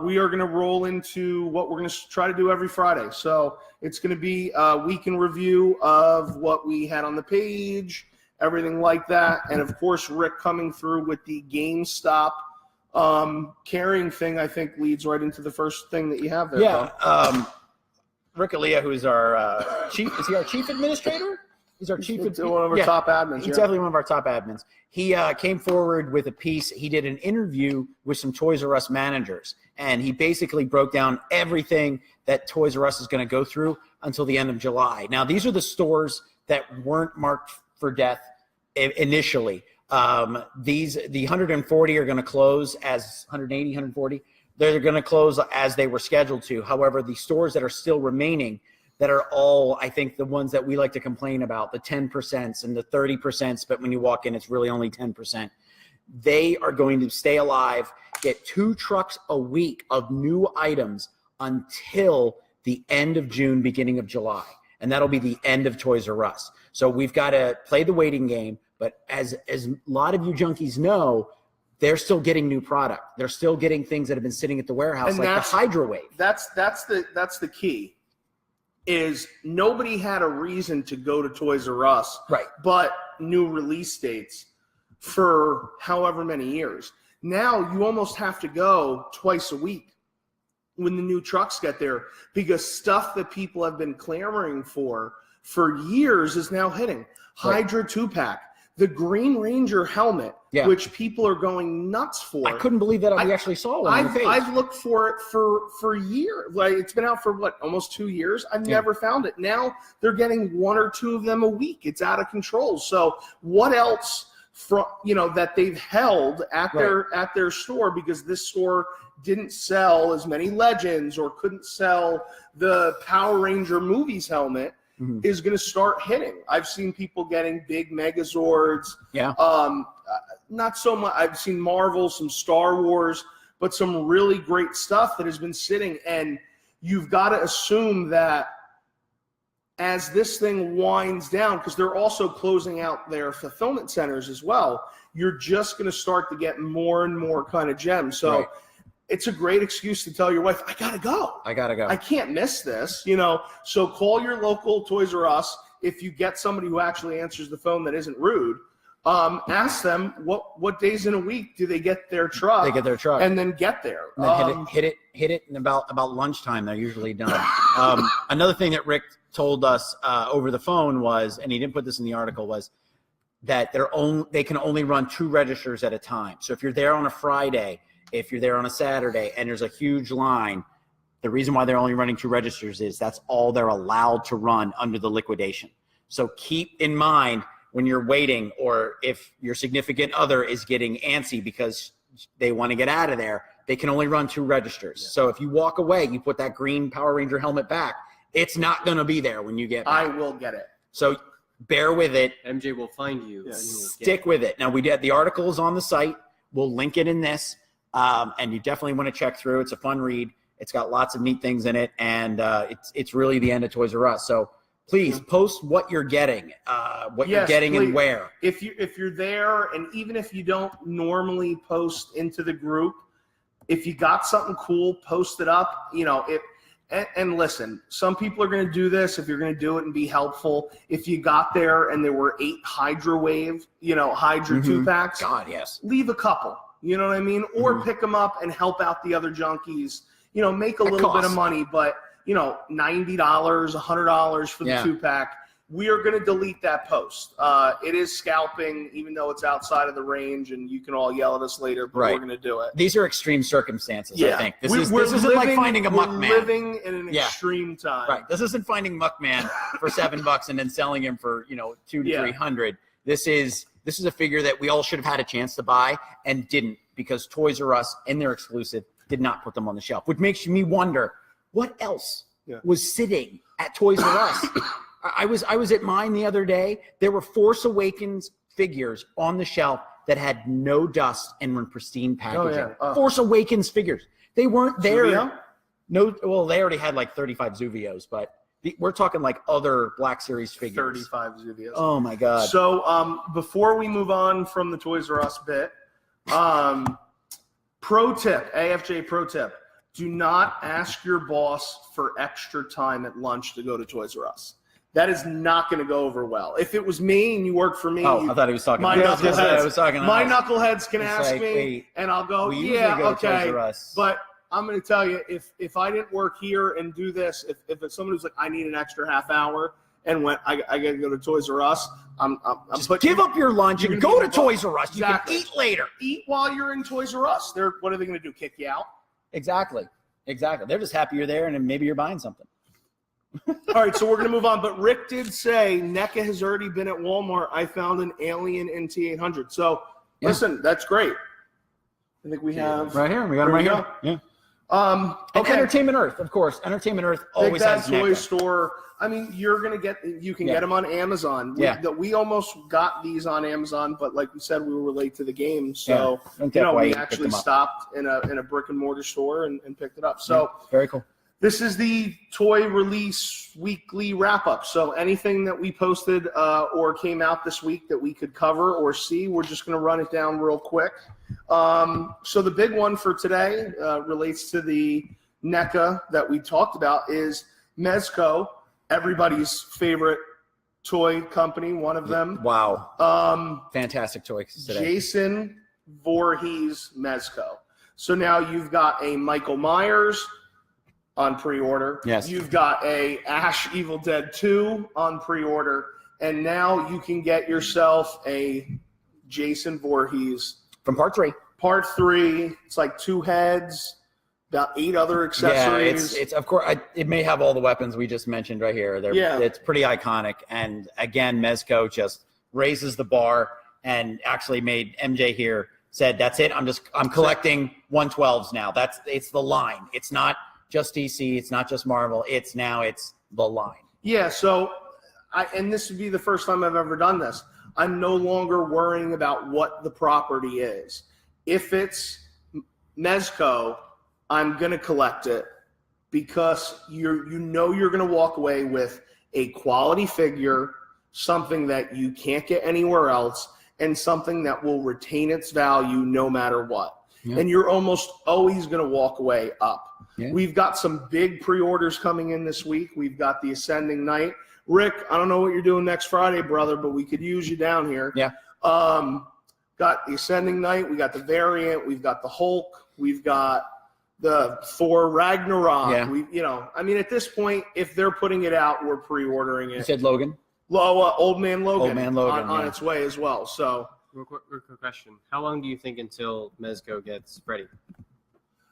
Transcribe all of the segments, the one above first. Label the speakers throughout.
Speaker 1: we are going to roll into what we're going to try to do every Friday. So it's going to be a week in review of what we had on the page, everything like that. And, of course, Rick coming through with the GameStop carrying thing, I think, leads right into the first thing that you have there.
Speaker 2: Yeah. Rick Alia, who is our chief, is he our chief administrator? He's our chief.
Speaker 1: One of our top admins.
Speaker 2: He's definitely one of our top admins. He came forward with a piece. He did an interview with some Toys R Us managers, and he basically broke down everything that Toys R Us is going to go through until the end of July. Now, these are the stores that weren't marked for death initially. The 140 are going to close as 180, 140. They're going to close as they were scheduled to. However, the stores that are still remaining, that are all, I think, the ones that we like to complain about, the 10% and the 30%, but when you walk in, it's really only 10%. They are going to stay alive, get 2 trucks a week of new items until the end of June, beginning of July. And that'll be the end of Toys R Us. So we've got to play the waiting game. But as a lot of you junkies know, they're still getting new product. They're still getting things that have been sitting at the warehouse, and like the Hydra Wave.
Speaker 1: That's the key. Is nobody had a reason to go to Toys R Us,
Speaker 2: right?
Speaker 1: But new release dates for however many years. Now you almost have to go twice a week when the new trucks get there, because stuff that people have been clamoring for years is now hitting. Hydra 2-pack, the Green Ranger helmet, which people are going nuts for.
Speaker 2: I couldn't believe that we actually saw one.
Speaker 1: I've looked for it for years. Like, it's been out for what, almost 2 years? I've never found it. Now they're getting 1 or 2 of them a week. It's out of control. So what else that they've held at their store, because this store didn't sell as many Legends or couldn't sell the Power Ranger movies helmet, is going to start hitting. I've seen people getting big Megazords.
Speaker 2: Yeah.
Speaker 1: Not so much. I've seen Marvel, some Star Wars, but some really great stuff that has been sitting. And you've got to assume that as this thing winds down, because they're also closing out their fulfillment centers as well, you're just going to start to get more and more kind of gems. So it's a great excuse to tell your wife, I got to go. I can't miss this, So call your local Toys R Us. If you get somebody who actually answers the phone that isn't rude, ask them what days in a week do they get their truck.
Speaker 2: They get their truck.
Speaker 1: And then get there.
Speaker 2: And then hit it in about lunchtime. They're usually done. Another thing that Rick told us over the phone was, and he didn't put this in the article, was that they can only run 2 registers at a time. So if you're there on a Friday, if you're there on a Saturday and there's a huge line, the reason why they're only running 2 registers is that's all they're allowed to run under the liquidation. So keep in mind when you're waiting, or if your significant other is getting antsy because they want to get out of there, they can only run 2 registers. Yeah. So if you walk away, you put that green Power Ranger helmet back, it's not going to be there when you get back.
Speaker 1: I will get it.
Speaker 2: So bear with it.
Speaker 3: MJ will find you.
Speaker 2: Stick with it. Now, the article is on the site. We'll link it in this. And you definitely want to check through. It's a fun read. It's got lots of neat things in it, and it's really the end of Toys R Us. So please post what you're getting, you're getting, please. And where.
Speaker 1: If you're there, and even if you don't normally post into the group, if you got something cool, post it up. And listen, some people are going to do this. If you're going to do it and be helpful, if you got there and there were 8 Hydra Wave, Hydra 2-packs,
Speaker 2: God, yes,
Speaker 1: leave a couple. You know what I mean? Or pick them up and help out the other junkies. Make a little bit of money, but $90, $100 for the 2-pack. We are going to delete that post. It is scalping, even though it's outside of the range, and you can all yell at us later, but we're going to do it.
Speaker 2: These are extreme circumstances, I think. This isn't like finding a Muckman.
Speaker 1: We're living in an extreme time.
Speaker 2: Right. This isn't finding Muckman for $7 and then selling him for, $200 to $300. This is a figure that we all should have had a chance to buy and didn't, because Toys R Us and their exclusive did not put them on the shelf, which makes me wonder what else was sitting at Toys R Us. I was at mine the other day. There were Force Awakens figures on the shelf that had no dust and were in pristine packaging. Force Awakens figures. They weren't there.
Speaker 1: Zuvio?
Speaker 2: No, well, they already had like 35 Zuvios, but we're talking like other Black Series figures.
Speaker 1: 35 Zuvios.
Speaker 2: Oh my God.
Speaker 1: So before we move on from the Toys R Us bit, pro tip, AFJ pro tip. do not ask your boss for extra time at lunch to go to Toys R Us. That is not going to go over well. If it was me and you worked for me,
Speaker 2: Oh, I thought he was talking.
Speaker 1: my
Speaker 2: I was gonna say, I was
Speaker 1: knuckleheads,
Speaker 2: talking to
Speaker 1: my
Speaker 2: us.
Speaker 1: knuckleheads can
Speaker 2: It's
Speaker 1: ask
Speaker 2: like,
Speaker 1: me,
Speaker 2: wait,
Speaker 1: and I'll go,
Speaker 2: we usually
Speaker 1: yeah,
Speaker 2: go to
Speaker 1: okay.
Speaker 2: Toys R Us.
Speaker 1: But I'm going to tell you, if I didn't work here and do this, if it's someone who's like, I need an extra half hour, and when I got to go to Toys R Us, I'm
Speaker 2: Just
Speaker 1: putting,
Speaker 2: give up your lunch
Speaker 1: you're
Speaker 2: and
Speaker 1: gonna
Speaker 2: go
Speaker 1: be
Speaker 2: to Toys R Us.
Speaker 1: Exactly.
Speaker 2: You can eat later.
Speaker 1: eat while you're in Toys R Us. What are they going to do? Kick you out?
Speaker 2: Exactly. They're just happy you're there, and then maybe you're buying something.
Speaker 1: All right, so we're going to move on. But Rick did say NECA has already been at Walmart. I found an Alien NT800. So
Speaker 2: Yeah.
Speaker 1: listen, that's great. I think we have
Speaker 2: Right here. We got them
Speaker 1: There
Speaker 2: right
Speaker 1: you
Speaker 2: here. Yeah. And
Speaker 1: okay.
Speaker 2: Entertainment Earth, of course. Entertainment Earth
Speaker 1: Big
Speaker 2: always
Speaker 1: Bad
Speaker 2: has
Speaker 1: Toy
Speaker 2: NECA.
Speaker 1: Store. I mean, you can
Speaker 2: Yeah.
Speaker 1: get them on Amazon. We almost got these on Amazon, but like we said, we were late to the game, so
Speaker 2: Don't get why
Speaker 1: we
Speaker 2: you picked
Speaker 1: actually
Speaker 2: them up.
Speaker 1: stopped in a brick and mortar store and picked it up. So
Speaker 2: Very cool.
Speaker 1: this is the toy release weekly wrap up. So anything that we posted or came out this week that we could cover or see, we're just going to run it down real quick. So the big one for today relates to the NECA that we talked about is Mezco, everybody's favorite toy company, one of them.
Speaker 2: Wow. Fantastic toys today.
Speaker 1: Jason Voorhees Mezco. So now you've got a Michael Myers on pre-order.
Speaker 2: Yes.
Speaker 1: You've got a Ash Evil Dead 2 on pre-order. And now you can get yourself a Jason Voorhees
Speaker 2: From Part 3.
Speaker 1: Part 3. It's like 2 heads, about 8 other
Speaker 2: Yeah,
Speaker 1: accessories.
Speaker 2: it's of course, it may have all the weapons we just mentioned right here.
Speaker 1: Yeah.
Speaker 2: It's pretty iconic. And again, Mezco just raises the bar and actually made MJ here said, that's it. I'm collecting 112s now. It's the line. It's not just DC. It's not just Marvel. It's the line.
Speaker 1: Yeah, so and this would be the first time I've ever done this. I'm no longer worrying about what the property is. If it's Mezco, I'm going to collect it because you're going to walk away with a quality figure, something that you can't get anywhere else, and something that will retain its value no matter what. Yeah. And you're almost always going to walk away up. Yeah. We've got some big pre-orders coming in this week. We've got the Ascending Knight. Rick, I don't know what you're doing next Friday, brother, but we could use you down here.
Speaker 2: Yeah.
Speaker 1: Got the Ascending Knight. We got the variant. We've got the Hulk. We've got the Thor Ragnarok.
Speaker 2: Yeah.
Speaker 1: At this point, if they're putting it out, we're pre-ordering it.
Speaker 2: You said Logan?
Speaker 1: Old Man Logan.
Speaker 2: Old Man Logan
Speaker 1: on its way as well. So,
Speaker 3: real quick question: how long do you think until Mezco gets Freddy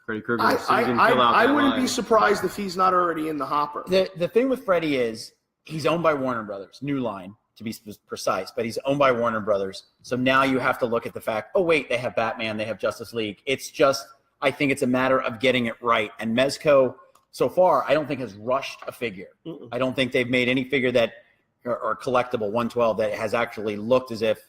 Speaker 3: Krueger?
Speaker 1: I wouldn't be surprised if he's not already in the hopper.
Speaker 2: The thing with Freddy is he's owned by Warner Brothers, New Line to be precise, but he's owned by Warner Brothers. So now you have to look at the fact, oh wait, they have Batman, they have Justice League. It's just, I think it's a matter of getting it right. And Mezco, so far, I don't think has rushed a figure. Mm-mm. I don't think they've made any figure that or collectible 112 that has actually looked as if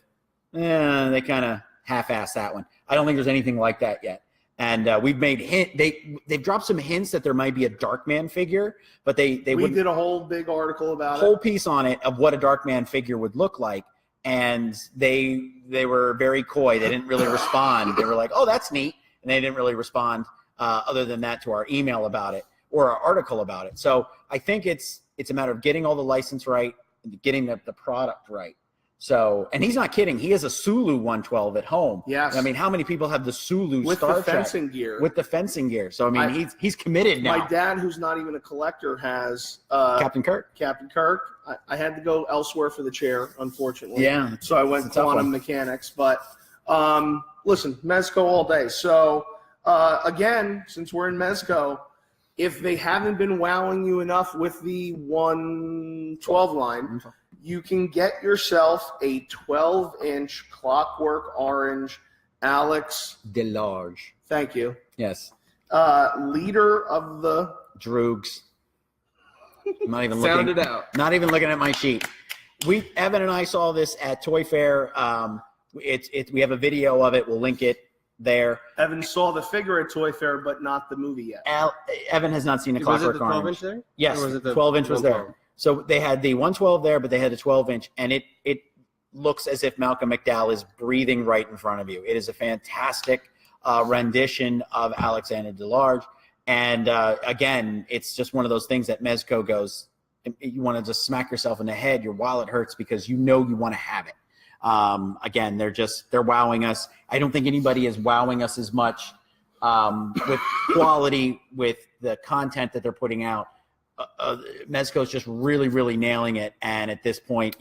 Speaker 2: they kind of half-assed that one. I don't think there's anything like that yet. And we've made they've dropped some hints that there might be a Darkman figure, but we
Speaker 1: did a whole big article about
Speaker 2: whole piece on it of what a Darkman figure would look like, and they were very coy. They didn't really respond. They were like, "Oh, that's neat," and they didn't really respond other than that to our email about it or our article about it. So I think it's a matter of getting all the license right, and getting the product right. So, and he's not kidding. He has a Sulu 112 at home.
Speaker 1: Yes.
Speaker 2: I mean, how many people have the Sulu
Speaker 1: with
Speaker 2: Star
Speaker 1: the fencing
Speaker 2: Trek
Speaker 1: gear?
Speaker 2: With the fencing gear. So, I mean, he's committed now.
Speaker 1: My dad, who's not even a collector, has
Speaker 2: Captain Kirk.
Speaker 1: Captain Kirk. I had to go elsewhere for the chair, unfortunately.
Speaker 2: Yeah.
Speaker 1: So I went quantum mechanics. But listen, Mezco all day. So again, since we're in Mezco, if they haven't been wowing you enough with the 112 line, you can get yourself a 12-inch Clockwork Orange Alex
Speaker 2: DeLarge.
Speaker 1: Thank you.
Speaker 2: Yes.
Speaker 1: Leader of the
Speaker 2: Droogs. I'm not even
Speaker 3: Sound
Speaker 2: looking.
Speaker 3: it out.
Speaker 2: Not even looking at my sheet. Evan and I saw this at Toy Fair. We have a video of it. We'll link it there.
Speaker 1: Evan saw the figure at Toy Fair, but not the movie yet.
Speaker 2: Evan has not seen the Clockwork Orange.
Speaker 3: Was it the 12-inch there?
Speaker 2: Yes,
Speaker 3: Or was it the
Speaker 2: 12-inch was
Speaker 3: 112?
Speaker 2: there. So they had the 112 there, but they had a 12-inch, and it looks as if Malcolm McDowell is breathing right in front of you. It is a fantastic rendition of Alexander DeLarge, And again, it's just one of those things that Mezco goes, you want to just smack yourself in the head. Your wallet hurts because you know you want to have it. Again, they're wowing us. I don't think anybody is wowing us as much with quality, with the content that they're putting out. Mezco's just really, really nailing it. And at this point,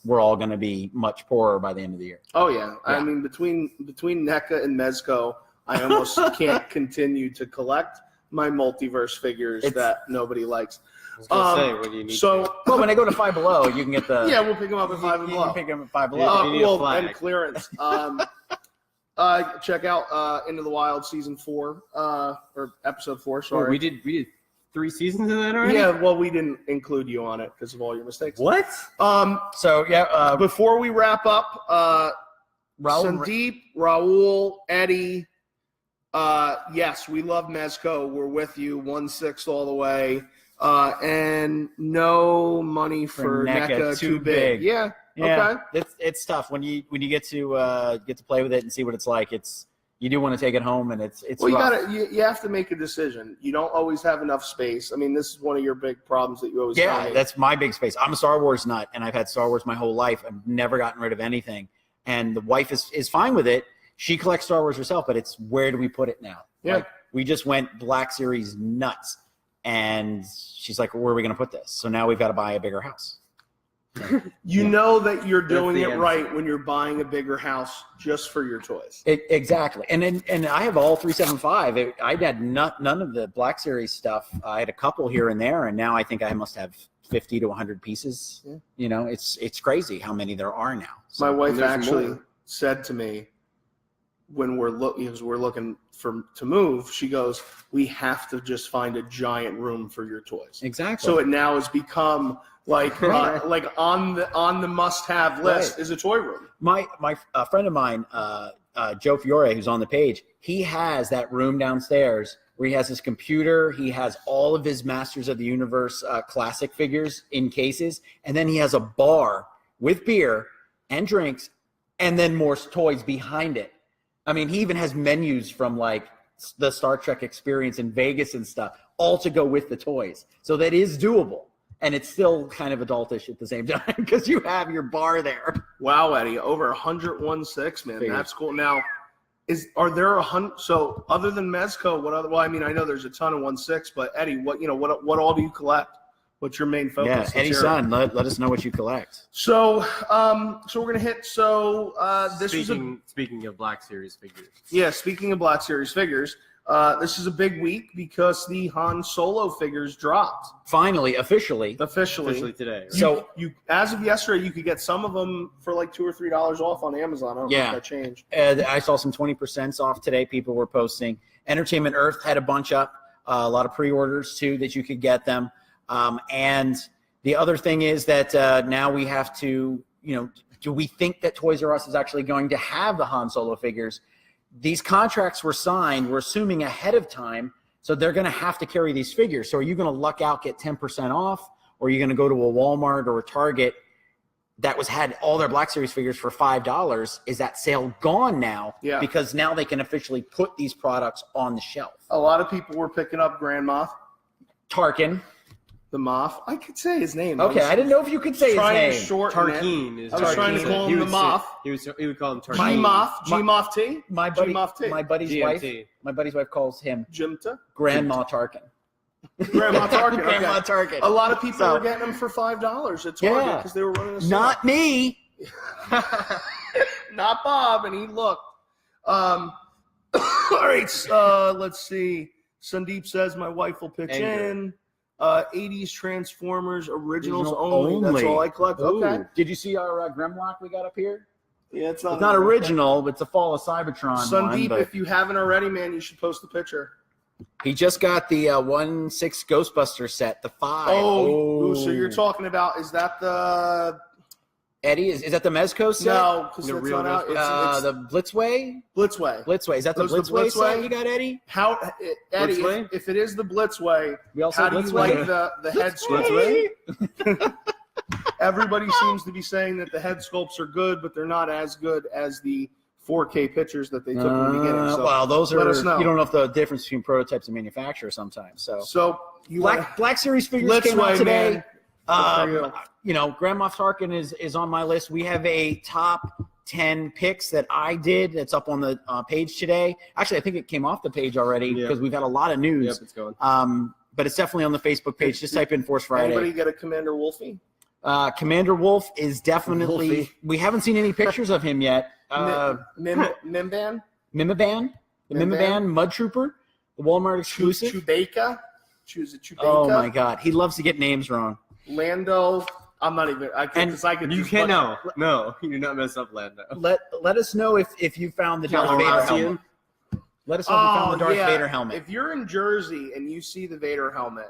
Speaker 2: we're all going to be much poorer by the end of the year.
Speaker 1: Oh yeah. I mean, between NECA and Mezco, I almost can't continue to collect my multiverse figures that nobody likes.
Speaker 3: I was gonna say, what do you need?
Speaker 2: Well, when I go to Five Below, you can get the.
Speaker 1: Yeah, we'll pick them up at Five
Speaker 2: You
Speaker 1: Below.
Speaker 2: can pick them at Five Below.
Speaker 3: You need a flag.
Speaker 1: And clearance. Check out Into the Wild season 4 or episode 4. Sorry,
Speaker 3: we did 3 seasons of that already.
Speaker 1: Yeah, well, we didn't include you on it because of all your mistakes.
Speaker 3: What?
Speaker 2: So yeah,
Speaker 1: Before we wrap up, Sandeep, Raul, Eddie. Yes, we love Mezco. We're with you 1/6 all the way. And no money for NECA too big. Yeah. Okay.
Speaker 2: It's tough when you get to play with it and see what it's like. You do want to take it home, and it's
Speaker 1: well,
Speaker 2: rough.
Speaker 1: you have to make a decision. You don't always have enough space. I mean, this is one of your big problems that you always tell me.
Speaker 2: That's my big space. I'm a Star Wars nut, and I've had Star Wars my whole life. I've never gotten rid of anything, and the wife is fine with it. She collects Star Wars herself, but it's where do we put it now?
Speaker 1: Yeah.
Speaker 2: Like, we just went Black Series nuts, and she's like, where are we going to put this? So now we've got to buy a bigger house.
Speaker 1: You know that you're doing
Speaker 3: the
Speaker 1: it
Speaker 3: answer.
Speaker 1: right when you're buying a bigger house just for your toys.
Speaker 2: Exactly. And I have all 375. I had none of the Black Series stuff. I had a couple here and there, and now I think I must have 50 to 100 pieces. Yeah. It's crazy how many there are now. So,
Speaker 1: My wife
Speaker 3: there's
Speaker 1: actually
Speaker 3: more.
Speaker 1: said to me when we're looking to move, she goes, "We have to just find a giant room for your toys."
Speaker 2: exactly.
Speaker 1: So it now has become like on the must-have list is a toy room.
Speaker 2: My friend of mine, Joe Fiore, who's on the page, he has that room downstairs where he has his computer. He has all of his Masters of the Universe classic figures in cases, and then he has a bar with beer and drinks, and then more toys behind it. I mean, he even has menus from like the Star Trek experience in Vegas and stuff, all to go with the toys. So that is doable. And it's still kind of adultish at the same time because you have your bar there.
Speaker 1: Wow, Eddie, over 101.6, man.
Speaker 2: Figures.
Speaker 1: That's cool. Now, are there 100? So other than Mezco, what other? Well, I mean, I know there's a ton of 1/6, but Eddie, what all do you collect? What's your main focus?
Speaker 2: Yeah,
Speaker 1: Let's
Speaker 2: Eddie's
Speaker 1: hear it.
Speaker 2: son, let us know what you collect.
Speaker 1: So we're gonna hit. So this is
Speaker 3: Speaking of Black Series figures.
Speaker 1: speaking of Black Series figures, this is a big week because the Han Solo figures dropped
Speaker 2: Finally, officially.
Speaker 1: officially
Speaker 3: today. Right?
Speaker 2: So
Speaker 1: you as of yesterday, you could get some of them for like $2 or $3 off on Amazon. I don't know if that changed.
Speaker 2: I saw some 20% off today. People were posting. Entertainment Earth had a bunch up. A lot of pre-orders too that you could get them. And the other thing is that now we have to, do we think that Toys R Us is actually going to have the Han Solo figures? These contracts were signed, we're assuming ahead of time, so they're going to have to carry these figures. So are you going to luck out, get 10% off, or are you going to go to a Walmart or a Target that had all their Black Series figures for $5? Is that sale gone now?
Speaker 1: Yeah.
Speaker 2: Because now they can officially put these products on the shelf.
Speaker 1: A lot of people were picking up Grand Moff,
Speaker 2: Tarkin.
Speaker 1: the Moff. I could say his name.
Speaker 2: Okay, I didn't know if you could say his
Speaker 1: trying
Speaker 2: name.
Speaker 1: to shorten it.
Speaker 3: Tarkin is.
Speaker 1: I was trying to
Speaker 3: Tarkin.
Speaker 1: call him
Speaker 3: He
Speaker 1: the
Speaker 3: would
Speaker 1: Moff.
Speaker 3: say- He would call him
Speaker 1: G
Speaker 3: Tarkin.
Speaker 1: Moff T.
Speaker 2: My buddy,
Speaker 1: G-Moff T.
Speaker 2: my buddy's
Speaker 3: GMT.
Speaker 2: wife. My buddy's wife calls him
Speaker 1: Jim T.
Speaker 2: Grandma Tarkin.
Speaker 1: Grandma Tarkin.
Speaker 2: Grandma
Speaker 1: Okay.
Speaker 2: Tarkin.
Speaker 1: A lot of people
Speaker 2: So-
Speaker 1: were getting them for $5 at Target
Speaker 2: Yeah.
Speaker 1: because they were running a sale.
Speaker 2: Not me.
Speaker 1: Not Bob, and he looked. All right, let's see. Sandeep says my wife will pitch
Speaker 3: Anger.
Speaker 1: in. 80s Transformers originals
Speaker 2: Original
Speaker 1: only. That's all I collect. Okay.
Speaker 2: Ooh. Did you see our Grimlock we got up here?
Speaker 1: Yeah, it's
Speaker 2: It's not original, but it's a Fall of Cybertron
Speaker 1: Sandeep,
Speaker 2: one.
Speaker 1: if you haven't already, man, you should post a picture.
Speaker 2: He just got the 1/6 Ghostbuster set, the 5.
Speaker 1: Oh, so you're talking about, is that the
Speaker 2: Eddie, is that the Mezco set?
Speaker 1: no? Because
Speaker 3: The
Speaker 1: it's
Speaker 3: real
Speaker 1: not out. It's
Speaker 2: The Blitzway?
Speaker 1: Blitzway.
Speaker 2: Blitzway. Is that the
Speaker 1: Those are the
Speaker 2: Blitzway
Speaker 1: Blitzway?
Speaker 2: set you got, Eddie?
Speaker 1: How, Eddie?
Speaker 3: Blitzway?
Speaker 1: If it is the Blitzway,
Speaker 2: We also
Speaker 1: how do you
Speaker 2: Blitzway.
Speaker 1: like the head sculpt? Everybody seems to be saying that the head sculpts are good, but they're not as good as the 4K pictures that they took in the beginning. So
Speaker 2: well, those
Speaker 1: let
Speaker 2: are
Speaker 1: us know.
Speaker 2: you don't know if the difference between prototypes and manufacturer sometimes. So
Speaker 1: you
Speaker 2: Black Series figures
Speaker 1: Let's
Speaker 2: came out
Speaker 1: weigh,
Speaker 2: today.
Speaker 1: man. Good for you.
Speaker 2: Grand Moff Tarkin is on my list. We have a top 10 picks that I did. That's up on the page today. Actually, I think it came off the page already because we've had a lot of news.
Speaker 3: Yep, it's going.
Speaker 2: But it's definitely on the Facebook page. Just type in Force Friday.
Speaker 1: Anybody get a Commander Wolfie?
Speaker 2: Commander Wolf is definitely.
Speaker 1: Wolfie.
Speaker 2: We haven't seen any pictures of him yet.
Speaker 1: Mimban?
Speaker 2: Mimiban, the Mimiban Mud Trooper, the Walmart exclusive.
Speaker 1: Chewbacca? Choose a Chewbacca?
Speaker 2: Oh my God, he loves to get names wrong.
Speaker 1: Lando? I'm not even. I can. I could.
Speaker 3: You
Speaker 1: just
Speaker 3: can't.
Speaker 1: look-
Speaker 3: No, you do not mess up Lando.
Speaker 2: Let us know if you found the Darth Vader
Speaker 3: Calrissian.
Speaker 2: helmet. Let us know if you found the Darth
Speaker 1: yeah.
Speaker 2: Vader helmet.
Speaker 1: If you're in Jersey and you see the Vader helmet,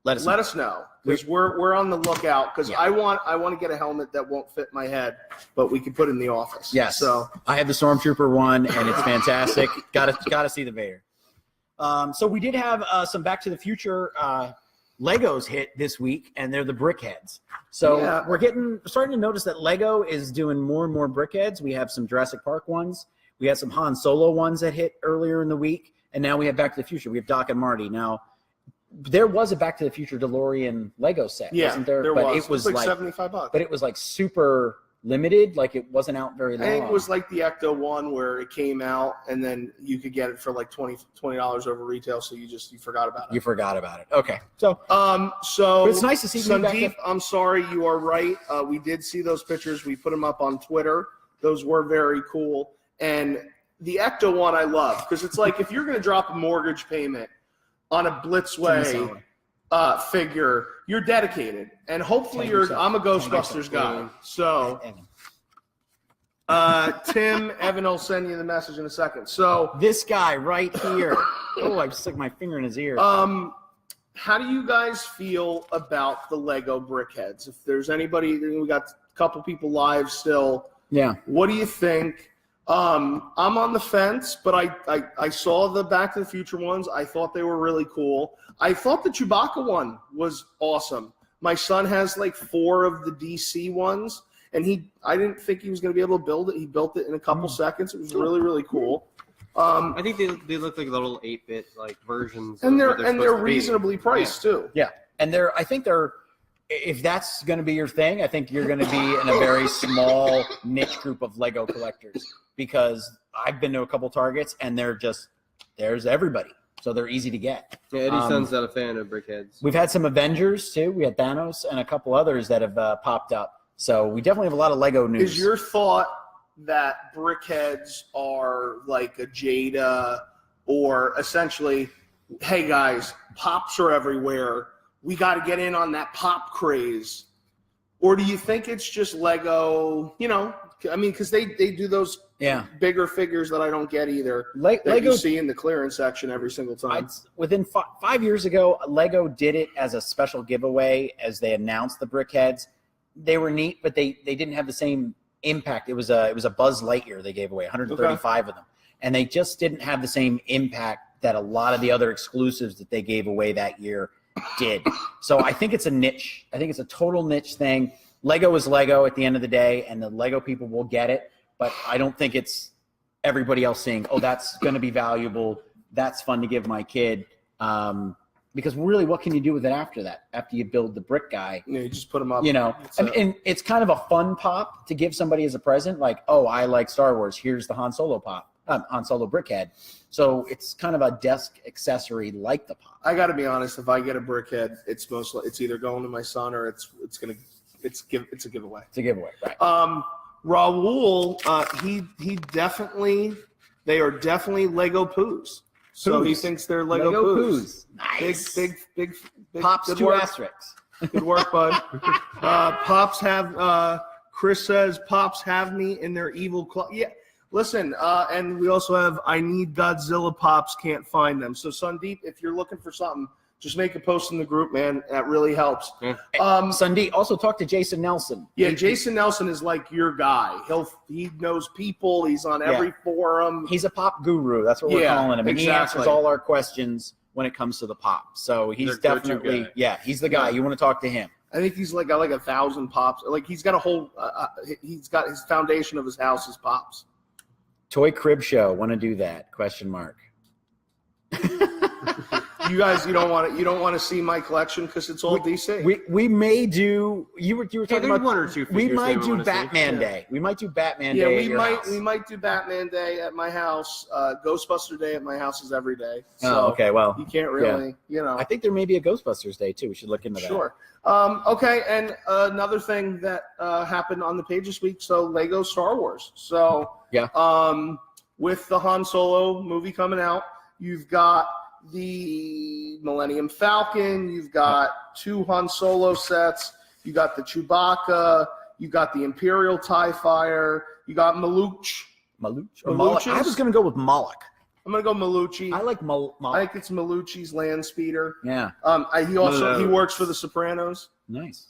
Speaker 2: Let us
Speaker 1: let
Speaker 2: know.
Speaker 1: us know because we're on the lookout. Because
Speaker 2: Yeah.
Speaker 1: I want to get a helmet that won't fit my head, but we can put in the office.
Speaker 2: Yes.
Speaker 1: So
Speaker 2: I have the Stormtrooper one, and it's fantastic. Gotta see the Vader. So we did have some Back to the Future Legos hit this week, and they're the Brickheads. So
Speaker 1: Yeah.
Speaker 2: we're starting to notice that Lego is doing more and more Brickheads. We have some Jurassic Park ones. We had some Han Solo ones that hit earlier in the week, and now we have Back to the Future. We have Doc and Marty. Now, there was a Back to the Future DeLorean Lego set,
Speaker 1: yeah,
Speaker 2: wasn't there?
Speaker 1: there
Speaker 2: But
Speaker 1: was.
Speaker 2: it was
Speaker 1: like
Speaker 2: like
Speaker 1: $75.
Speaker 2: but it was like super limited. Like it wasn't out very
Speaker 1: I
Speaker 2: long.
Speaker 1: think it was like the Ecto one where it came out and then you could get it for like $20 over retail, so you forgot about it.
Speaker 2: You forgot about it. Okay. So
Speaker 1: So
Speaker 2: But it's nice to see me back
Speaker 1: Sandeep, I'm sorry, you are right. We did see those pictures. We put them up on Twitter. Those were very cool. And the Ecto one I love because it's like if you're going to drop a mortgage payment on a Blitzway figure, you're dedicated. And hopefully I'm a Ghostbusters guy. So Evan will send you the message in a second. So
Speaker 2: this guy right here. Oh, I stuck my finger in his ear.
Speaker 1: how do you guys feel about the Lego Brickheads? If there's anybody, we got a couple people live still.
Speaker 2: Yeah.
Speaker 1: What do you think? I'm on the fence, but I saw the Back to the Future ones. I thought they were really cool. I thought the Chewbacca one was awesome. My son has like 4 of the DC ones, and I didn't think he was going to be able to build it. He built it in a couple seconds. It was really, really cool.
Speaker 3: I think they look like little 8-bit like versions.
Speaker 1: And
Speaker 3: of what
Speaker 1: they're
Speaker 3: supposed to be.
Speaker 1: reasonably priced too.
Speaker 2: Yeah. And I think if that's going to be your thing, I think you're going to be in a very small niche group of Lego collectors because I've been to a couple Targets and there's everybody. So they're easy to get.
Speaker 3: Yeah, Eddie's son's not a fan of Brickheads.
Speaker 2: We've had some Avengers too. We had Thanos and a couple others that have popped up. So we definitely have a lot of Lego news.
Speaker 1: Is your thought that Brickheads are like a Jada or essentially, hey guys, pops are everywhere. We got to get in on that pop craze. Or do you think it's just Lego, because they do those bigger figures that I don't get either. That
Speaker 2: Lego
Speaker 1: you see in the clearance section every single time.
Speaker 2: Within 5 years ago, Lego did it as a special giveaway as they announced the Brickheads. They were neat, but they didn't have the same impact. It was a Buzz Lightyear they gave away, 135 of them. And they just didn't have the same impact that a lot of the other exclusives that they gave away that year did. So I think it's a niche. I think it's a total niche thing. Lego is Lego at the end of the day, and the Lego people will get it. But I don't think it's everybody else saying, oh, that's going to be valuable. That's fun to give my kid. Because really, what can you do with it after that? After you build the brick guy,
Speaker 1: You just put them up.
Speaker 2: and it's kind of a fun pop to give somebody as a present. Like, oh, I like Star Wars. Here's the Han Solo pop, Han Solo brickhead. So it's kind of a desk accessory like the pop.
Speaker 1: I got to be honest. If I get a Brickhead, it's either going to my son or it's a giveaway.
Speaker 2: It's a giveaway, right?
Speaker 1: Raul, they are definitely Lego poos. So he thinks they're Lego poos.
Speaker 2: Nice.
Speaker 1: Big
Speaker 2: Pops
Speaker 1: good
Speaker 2: 2
Speaker 1: work.
Speaker 2: asterisks.
Speaker 1: Good work, bud. Pops have Chris says Pops have me in their evil club. Yeah. Listen, and we also have I need Godzilla Pops, can't find them. So Sandeep, if you're looking for something, just make a post in the group, man. That really helps.
Speaker 3: Yeah.
Speaker 2: Sunday, also talk to Jason Nelson.
Speaker 1: Yeah, Jason Nelson is like your guy. He knows people. He's on every forum.
Speaker 2: He's a pop guru. That's what we're calling him. And he answers all our questions when it comes to the pop. So he's definitely, he's the guy. You want to talk to him.
Speaker 1: I think he's got like 1,000 pops. Like he's got a whole, he's got his foundation of his house is pops.
Speaker 2: Toy Crib Show. Want to do that? Question mark.
Speaker 1: You guys, you don't want to see my collection because it's all DC.
Speaker 2: We may do. You were talking
Speaker 3: there's
Speaker 2: about
Speaker 3: one or two
Speaker 2: We
Speaker 3: figures
Speaker 2: might
Speaker 3: they
Speaker 2: do
Speaker 3: wanna see.
Speaker 2: Batman
Speaker 1: Yeah.
Speaker 2: Day. We might do Batman
Speaker 1: Yeah,
Speaker 2: Day.
Speaker 1: we
Speaker 2: at your
Speaker 1: might
Speaker 2: house.
Speaker 1: we might do Batman Day at my house. Ghostbuster Day at my house is every day. So
Speaker 2: Oh, okay. Well,
Speaker 1: you can't really,
Speaker 2: I think there may be a Ghostbusters Day too. We should look into that.
Speaker 1: Sure. Okay, and another thing that happened on the page this week. So Lego Star Wars. So
Speaker 2: Yeah.
Speaker 1: With the Han Solo movie coming out, you've got the Millennium Falcon. You've got 2 Han Solo sets. You got the Chewbacca. You got the Imperial TIE Fighter. You got Maluch.
Speaker 2: Maluch or Moloch? I
Speaker 1: Maluches?
Speaker 2: was going to go with Moloch.
Speaker 1: I'm gonna go Malucci.
Speaker 2: I like
Speaker 1: I
Speaker 2: Moloch.
Speaker 1: think it's Malucci's land speeder.
Speaker 2: Yeah.
Speaker 1: He works for the Sopranos.
Speaker 2: Nice.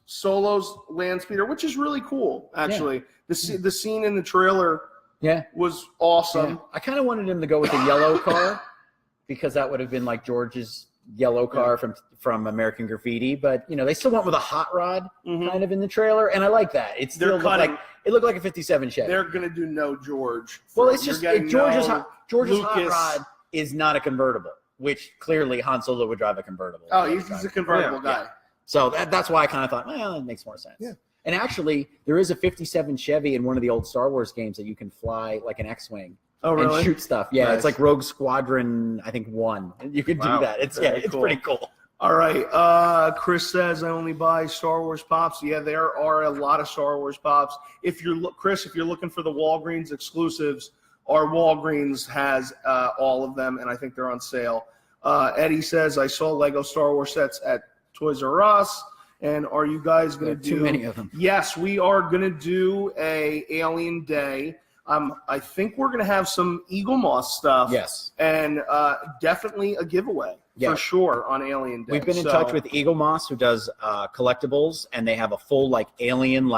Speaker 1: Solo's land speeder, which is really cool. Actually, the scene in the trailer
Speaker 2: Yeah.
Speaker 1: was awesome.
Speaker 2: Yeah. I kind of wanted him to go with the yellow car because that would have been like George's yellow car from American Graffiti, but they still went with a hot rod
Speaker 1: Mhm.
Speaker 2: kind of in the trailer, and I like that. It still looked like it looked like a '57 Chevy.
Speaker 1: They're gonna do no George.
Speaker 2: Well, it's
Speaker 1: You're
Speaker 2: just
Speaker 1: getting
Speaker 2: George's
Speaker 1: no
Speaker 2: George's hot
Speaker 1: Lucas.
Speaker 2: rod is not a convertible, which clearly Han Solo would drive a convertible.
Speaker 1: Oh, he's a convertible
Speaker 2: Yeah.
Speaker 1: guy.
Speaker 2: So that's why I kind of thought, well, that makes more sense.
Speaker 1: Yeah.
Speaker 2: And actually, there is a '57 Chevy in one of the old Star Wars games that you can fly like an X-wing.
Speaker 1: Oh, really?
Speaker 2: And shoot stuff. Yeah,
Speaker 1: Nice.
Speaker 2: it's like Rogue Squadron, I think 1. You can
Speaker 3: Wow.
Speaker 2: do that. It's
Speaker 1: Very
Speaker 2: it's
Speaker 1: cool.
Speaker 2: pretty cool.
Speaker 1: All right. Chris says I only buy Star Wars pops. Yeah, there are a lot of Star Wars pops. Chris, if you're looking for the Walgreens exclusives, our Walgreens has all of them, and I think they're on sale. Eddie says I saw Lego Star Wars sets at Toys R Us. And are you guys going to do
Speaker 2: Too many of them.
Speaker 1: Yes, we are going to do a Alien Day. I think we're going to have some Eagle Moss stuff.
Speaker 2: Yes.
Speaker 1: And definitely a giveaway
Speaker 2: Yeah.
Speaker 1: for sure on Alien Day.
Speaker 2: We've been in
Speaker 1: So-
Speaker 2: touch with Eagle Moss, who does collectibles, and they have a full alien,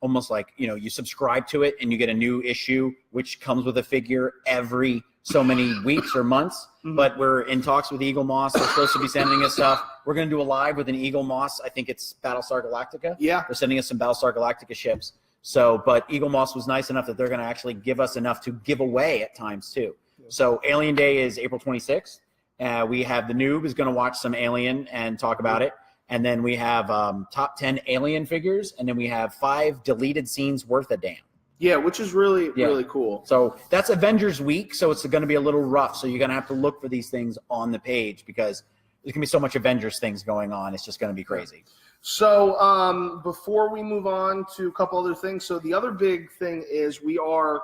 Speaker 2: almost you subscribe to it and you get a new issue, which comes with a figure every so many weeks or months.
Speaker 1: Mhm.
Speaker 2: But we're in talks with Eagle Moss. They're supposed to be sending us stuff. We're going to do a live with an Eagle Moss. I think it's Battlestar Galactica.
Speaker 1: Yeah.
Speaker 2: They're sending us some Battlestar Galactica ships. So, but Eagle Moss was nice enough that they're going to actually give us enough to give away at times too. So Alien Day is April 26th. We have the noob is going to watch some Alien and talk about it. And then we have top 10 Alien figures. And then we have 5 deleted scenes worth of damn.
Speaker 1: Yeah, which is really,
Speaker 2: Yeah.
Speaker 1: really cool.
Speaker 2: So that's Avengers week. So it's going to be a little rough. So you're going to have to look for these things on the page because there's going to be so much Avengers things going on. It's just going to be crazy.
Speaker 1: So before we move on to a couple other things, so the other big thing is we are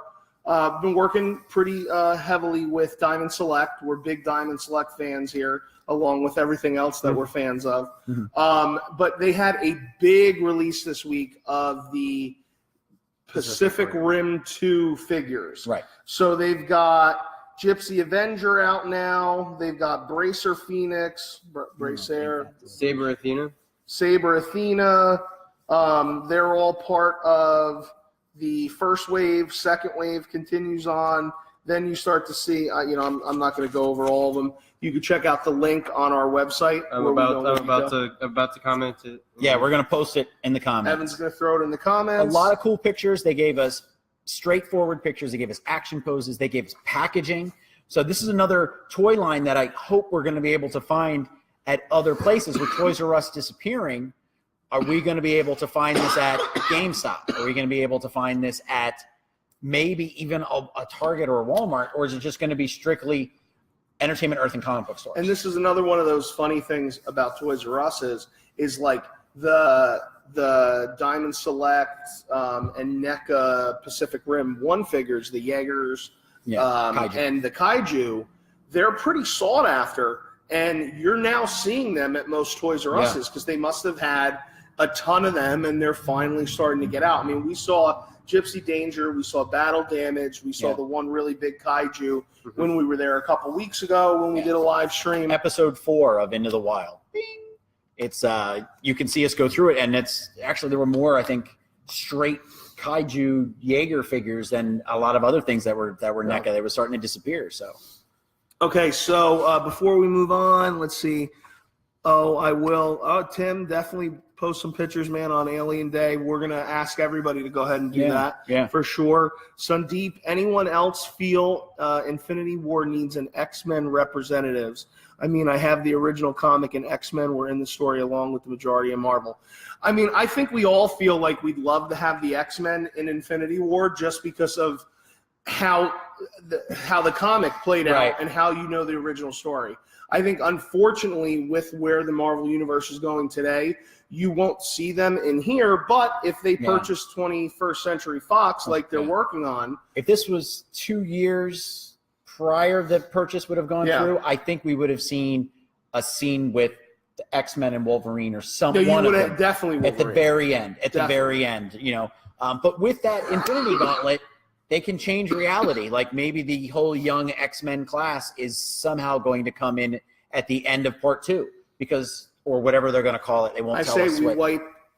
Speaker 1: been working pretty heavily with Diamond Select. We're big Diamond Select fans here, along with everything else that we're fans of. But they had a big release this week of the Pacific Rim 2 figures.
Speaker 2: Right.
Speaker 1: So they've got Gypsy Avenger out now. They've got Bracer Phoenix, Bracer,
Speaker 3: Saber Athena.
Speaker 1: Saber Athena. They're all part of the first wave. Second wave continues on. Then you start to see, I'm not going to go over all of them. You can check out the link on our website.
Speaker 3: I'm
Speaker 1: where we
Speaker 3: about
Speaker 1: go into-
Speaker 3: about to comment.
Speaker 2: Yeah, we're going to post it in the comments.
Speaker 1: Evan's going to throw it in the
Speaker 2: A
Speaker 1: comments.
Speaker 2: lot of cool pictures. They gave us straightforward pictures. They gave us action poses. They gave us packaging. So this is another toy line that I hope we're going to be able to find at other places. With Toys R Us disappearing, are we going to be able to find this at GameStop? Are we going to be able to find this at maybe even a Target or a Walmart? Or is it just going to be strictly Entertainment Earth and comic book stores?
Speaker 1: And this is another one of those funny things about Toys R Us is like the Diamond Select and NECA Pacific Rim 1 figures, the Jaegers
Speaker 2: Kaiju.
Speaker 1: and the Kaiju, they're pretty sought after. And you're now seeing them at most Toys R Us's because they must have had a ton of them and they're finally starting to get out. I mean, we saw Gypsy Danger, we saw Battle Damage, we saw the one really big Kaiju when we were there a couple weeks ago when we did a live stream.
Speaker 2: Episode 4 of Into the Wild. Bing. It's you can see us go through it, and it's actually there were more, I think, straight Kaiju Jaeger figures than a lot of other things that were NECA. They were starting to disappear. So
Speaker 1: Okay, so before we move on, let's see. Oh, I will. Oh, Tim, definitely post some pictures, man, on Alien Day. We're going to ask everybody to go ahead and do
Speaker 2: Yeah,
Speaker 1: that
Speaker 2: yeah.
Speaker 1: for sure. Sandeep, anyone else feel Infinity War needs an X-Men representatives? I mean, I have the original comic and X-Men were in the story along with the majority of Marvel. I mean, I think we all feel like we'd love to have the X-Men in Infinity War just because of how the comic played
Speaker 2: Right.
Speaker 1: out and how you know the original story. I think, unfortunately, with where the Marvel Universe is going today, you won't see them in here. But if they purchase 21st Century Fox like they're working on,
Speaker 2: If this was 2 years prior the purchase would have gone through, I think we would have seen a scene with the X-Men and Wolverine or
Speaker 1: you
Speaker 2: one of
Speaker 1: would
Speaker 2: them
Speaker 1: have definitely
Speaker 2: at the
Speaker 1: Wolverine.
Speaker 2: very end. At the
Speaker 1: Definitely.
Speaker 2: very end, you know. But with that Infinity Gauntlet, they can change reality. Like maybe the whole young X-Men class is somehow going to come in at the end of part 2 because, or whatever they're going to call it. They won't
Speaker 1: I
Speaker 2: tell
Speaker 1: say
Speaker 2: us
Speaker 1: we
Speaker 2: what.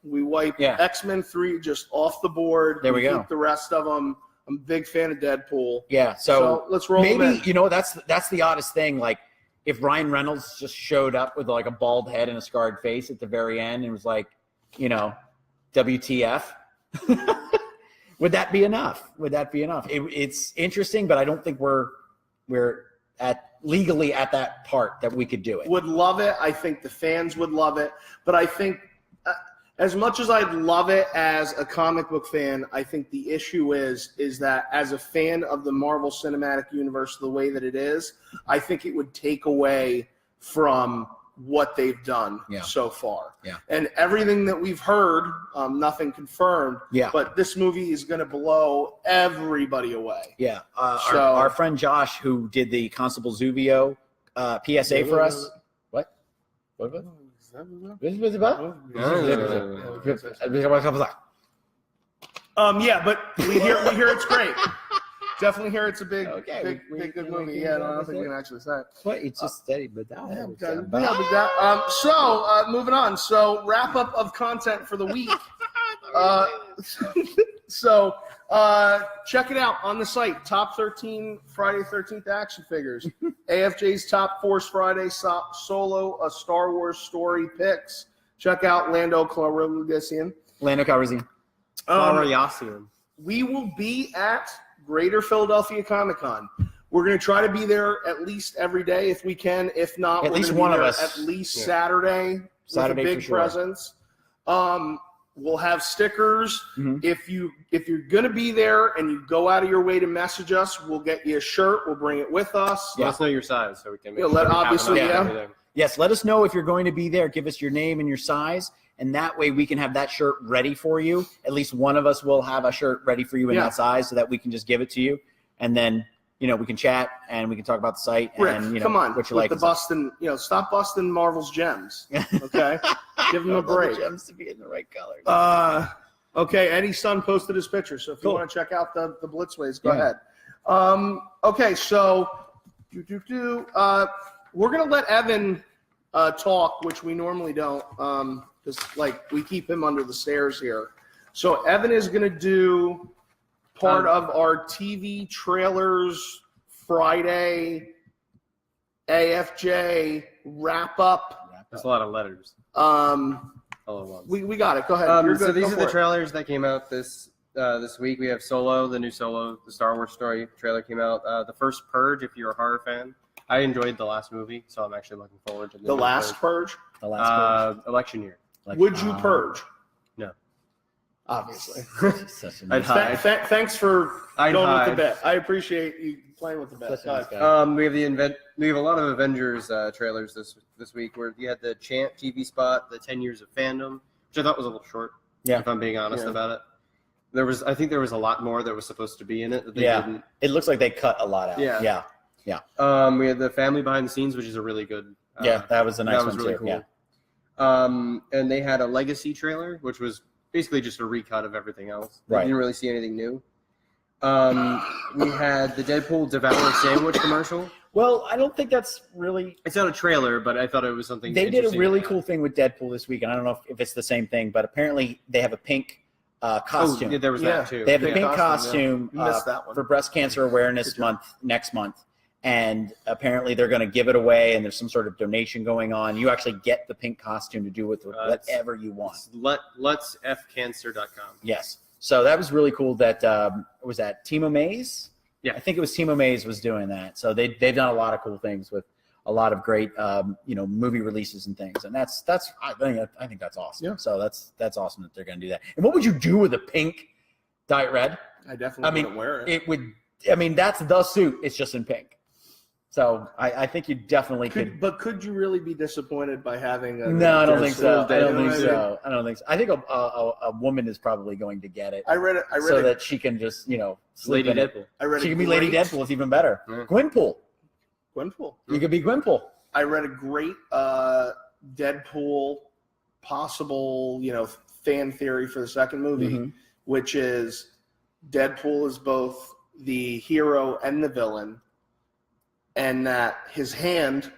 Speaker 1: wipe
Speaker 2: Yeah.
Speaker 1: X-Men 3 just off the board.
Speaker 2: There we go.
Speaker 1: Keep the rest of them. I'm a big fan of Deadpool.
Speaker 2: Yeah. So
Speaker 1: let's roll them
Speaker 2: maybe,
Speaker 1: in.
Speaker 2: you know, that's the oddest thing. Like if Ryan Reynolds just showed up with like a bald head and a scarred face at the very end and was like, you know, WTF. Would that be enough? Would that be enough? It's interesting, but I don't think we're legally at that part that we could do it.
Speaker 1: Would love it. I think the fans would love it. But I think as much as I'd love it as a comic book fan, I think the issue is that as a fan of the Marvel Cinematic Universe the way that it is, I think it would take away from what they've done so far.
Speaker 2: Yeah.
Speaker 1: And everything that we've heard, nothing confirmed,
Speaker 2: Yeah.
Speaker 1: but this movie is going to blow everybody away.
Speaker 2: Yeah.
Speaker 1: So-
Speaker 2: Our friend Josh, who did the Constable Zuvio PSA for us. What? What? What's about?
Speaker 1: Yeah, but we hear it's great. Definitely hear it's a big,
Speaker 2: Okay,
Speaker 1: big good
Speaker 2: we
Speaker 1: movie.
Speaker 2: can
Speaker 1: Yeah,
Speaker 2: go
Speaker 1: I don't
Speaker 2: with
Speaker 1: think we
Speaker 2: it.
Speaker 1: can actually say it.
Speaker 2: What? It's just steady, but
Speaker 1: Moving on. So wrap up of content for the week. Check it out on the site. Top 13 Friday 13th action figures. AFJ's Top Force Friday Solo, a Star Wars story picks. Check out Lando Calrissian.
Speaker 2: Lando Calrissian.
Speaker 3: Calrissian.
Speaker 1: We will be at Greater Philadelphia Comic Con. We're going to try to be there at least every day if we can. If not,
Speaker 2: At
Speaker 1: we're
Speaker 2: least
Speaker 1: gonna be
Speaker 2: one of
Speaker 1: there
Speaker 2: us.
Speaker 1: At least
Speaker 2: Yeah.
Speaker 1: Saturday with a big
Speaker 2: for sure.
Speaker 1: presence. We'll have stickers.
Speaker 2: Mhm.
Speaker 1: If you're going to be there and you go out of your way to message us, we'll get you a shirt. We'll bring it with us.
Speaker 3: Let us know your size so we can make
Speaker 1: Yeah,
Speaker 3: sure
Speaker 1: let-
Speaker 3: we have
Speaker 1: obviously,
Speaker 3: enough
Speaker 1: yeah.
Speaker 3: and everything.
Speaker 2: Yes, let us know if you're going to be there. Give us your name and your size, and that way we can have that shirt ready for you. At least one of us will have a shirt ready for you in
Speaker 1: Yeah.
Speaker 2: that size so that we can just give it to you. And then, you know, we can chat and we can talk about the site
Speaker 1: Rick,
Speaker 2: and, you know,
Speaker 1: come on.
Speaker 2: what you
Speaker 1: With
Speaker 2: like.
Speaker 1: the
Speaker 2: and stuff.
Speaker 1: busting, stop busting Marvel's gems. Okay? Give them a
Speaker 2: I want the
Speaker 1: break.
Speaker 2: gems to be in the right color.
Speaker 1: Okay, Eddie's son posted his picture, so if
Speaker 2: Cool.
Speaker 1: you want to check out the Blitzways, go
Speaker 2: Yeah.
Speaker 1: ahead. Okay, so we're gonna let Evan talk, which we normally don't, because we keep him under the stairs here. So Evan is gonna do part of our TV trailers Friday AFJ wrap up.
Speaker 3: There's a lot of letters. All at once.
Speaker 1: We got it. Go ahead. You're
Speaker 3: So
Speaker 1: good.
Speaker 3: these
Speaker 1: Go
Speaker 3: are
Speaker 1: for
Speaker 3: the
Speaker 1: it.
Speaker 3: trailers that came out this week. We have Solo, the new Solo, the Star Wars story trailer came out. The first Purge, if you're a horror fan. I enjoyed the last movie, so I'm actually looking forward to
Speaker 1: The
Speaker 3: new
Speaker 1: last purge.
Speaker 2: The last
Speaker 3: election year.
Speaker 2: Like,
Speaker 1: Would you purge?
Speaker 3: No.
Speaker 1: Obviously.
Speaker 2: Such a
Speaker 3: I'd
Speaker 2: nice
Speaker 3: hide.
Speaker 1: Thanks for
Speaker 3: I'd
Speaker 1: going with
Speaker 3: hide.
Speaker 1: the bet. I appreciate you playing with the bet.
Speaker 2: Such a nice guy.
Speaker 3: We have a lot of Avengers trailers this week. Where you had the Champ TV spot, the 10 years of fandom, which I thought was a little short.
Speaker 2: Yeah.
Speaker 3: If I'm being honest
Speaker 1: Yeah.
Speaker 3: about it. I think there was a lot more that was supposed to be in it that they
Speaker 2: Yeah.
Speaker 3: didn't.
Speaker 2: It looks like they cut a lot out.
Speaker 3: Yeah.
Speaker 2: Yeah.
Speaker 3: We had the family behind the scenes, which is a really good.
Speaker 2: That was a nice
Speaker 3: that was
Speaker 2: one
Speaker 3: really
Speaker 2: too.
Speaker 3: cool.
Speaker 2: Yeah.
Speaker 3: And they had a legacy trailer, which was basically just a recut of everything else. They
Speaker 2: Right.
Speaker 3: didn't really see anything new. We had the Deadpool Devour Sandwich commercial.
Speaker 2: Well, I don't think that's really.
Speaker 3: It's not a trailer, but I thought it was something.
Speaker 2: They did a
Speaker 3: interesting
Speaker 2: really
Speaker 3: to
Speaker 2: cool thing with Deadpool this week, and I don't know if it's the same thing, but apparently they have a pink costume.
Speaker 3: Oh, yeah, there was
Speaker 1: Yeah.
Speaker 3: that too.
Speaker 2: They have a
Speaker 1: Pink
Speaker 2: pink
Speaker 1: costume,
Speaker 2: costume
Speaker 1: You missed that one.
Speaker 2: for Breast Cancer Awareness
Speaker 1: Good job.
Speaker 2: Month next month, and apparently they're going to give it away, and there's some sort of donation going on. You actually get the pink costume to do with whatever you want.
Speaker 3: Let's fcancer.com.
Speaker 2: Yes. So that was really cool. That was that Timo Mays.
Speaker 3: Yeah.
Speaker 2: I think it was Timo Mays was doing that. So they've done a lot of cool things with a lot of great movie releases and things, and that's I think that's awesome.
Speaker 1: Yeah.
Speaker 2: So that's awesome that they're going to do that. And what would you do with a pink Diet Red?
Speaker 1: I definitely wouldn't wear it.
Speaker 2: It would. I mean, that's the suit. It's just in pink. So I think you definitely could.
Speaker 1: But could you really be disappointed by having a?
Speaker 2: No, I don't think so.
Speaker 1: Day,
Speaker 2: I don't
Speaker 1: you know
Speaker 2: think
Speaker 1: what I mean?
Speaker 2: so. I don't think so. I think a woman is probably going to get it.
Speaker 1: I read it.
Speaker 2: So that she can just sleep
Speaker 3: Lady
Speaker 2: in it.
Speaker 3: Deadpool.
Speaker 1: I read
Speaker 2: She
Speaker 1: a
Speaker 2: can be Lady
Speaker 1: great-
Speaker 2: Deadpool. It's even better.
Speaker 3: Yeah.
Speaker 2: Gwenpool.
Speaker 1: Gwenpool.
Speaker 2: You could be Gwenpool.
Speaker 1: I read a great Deadpool possible, fan theory for the second movie,
Speaker 2: Mhm.
Speaker 1: which is Deadpool is both the hero and the villain, and that his hand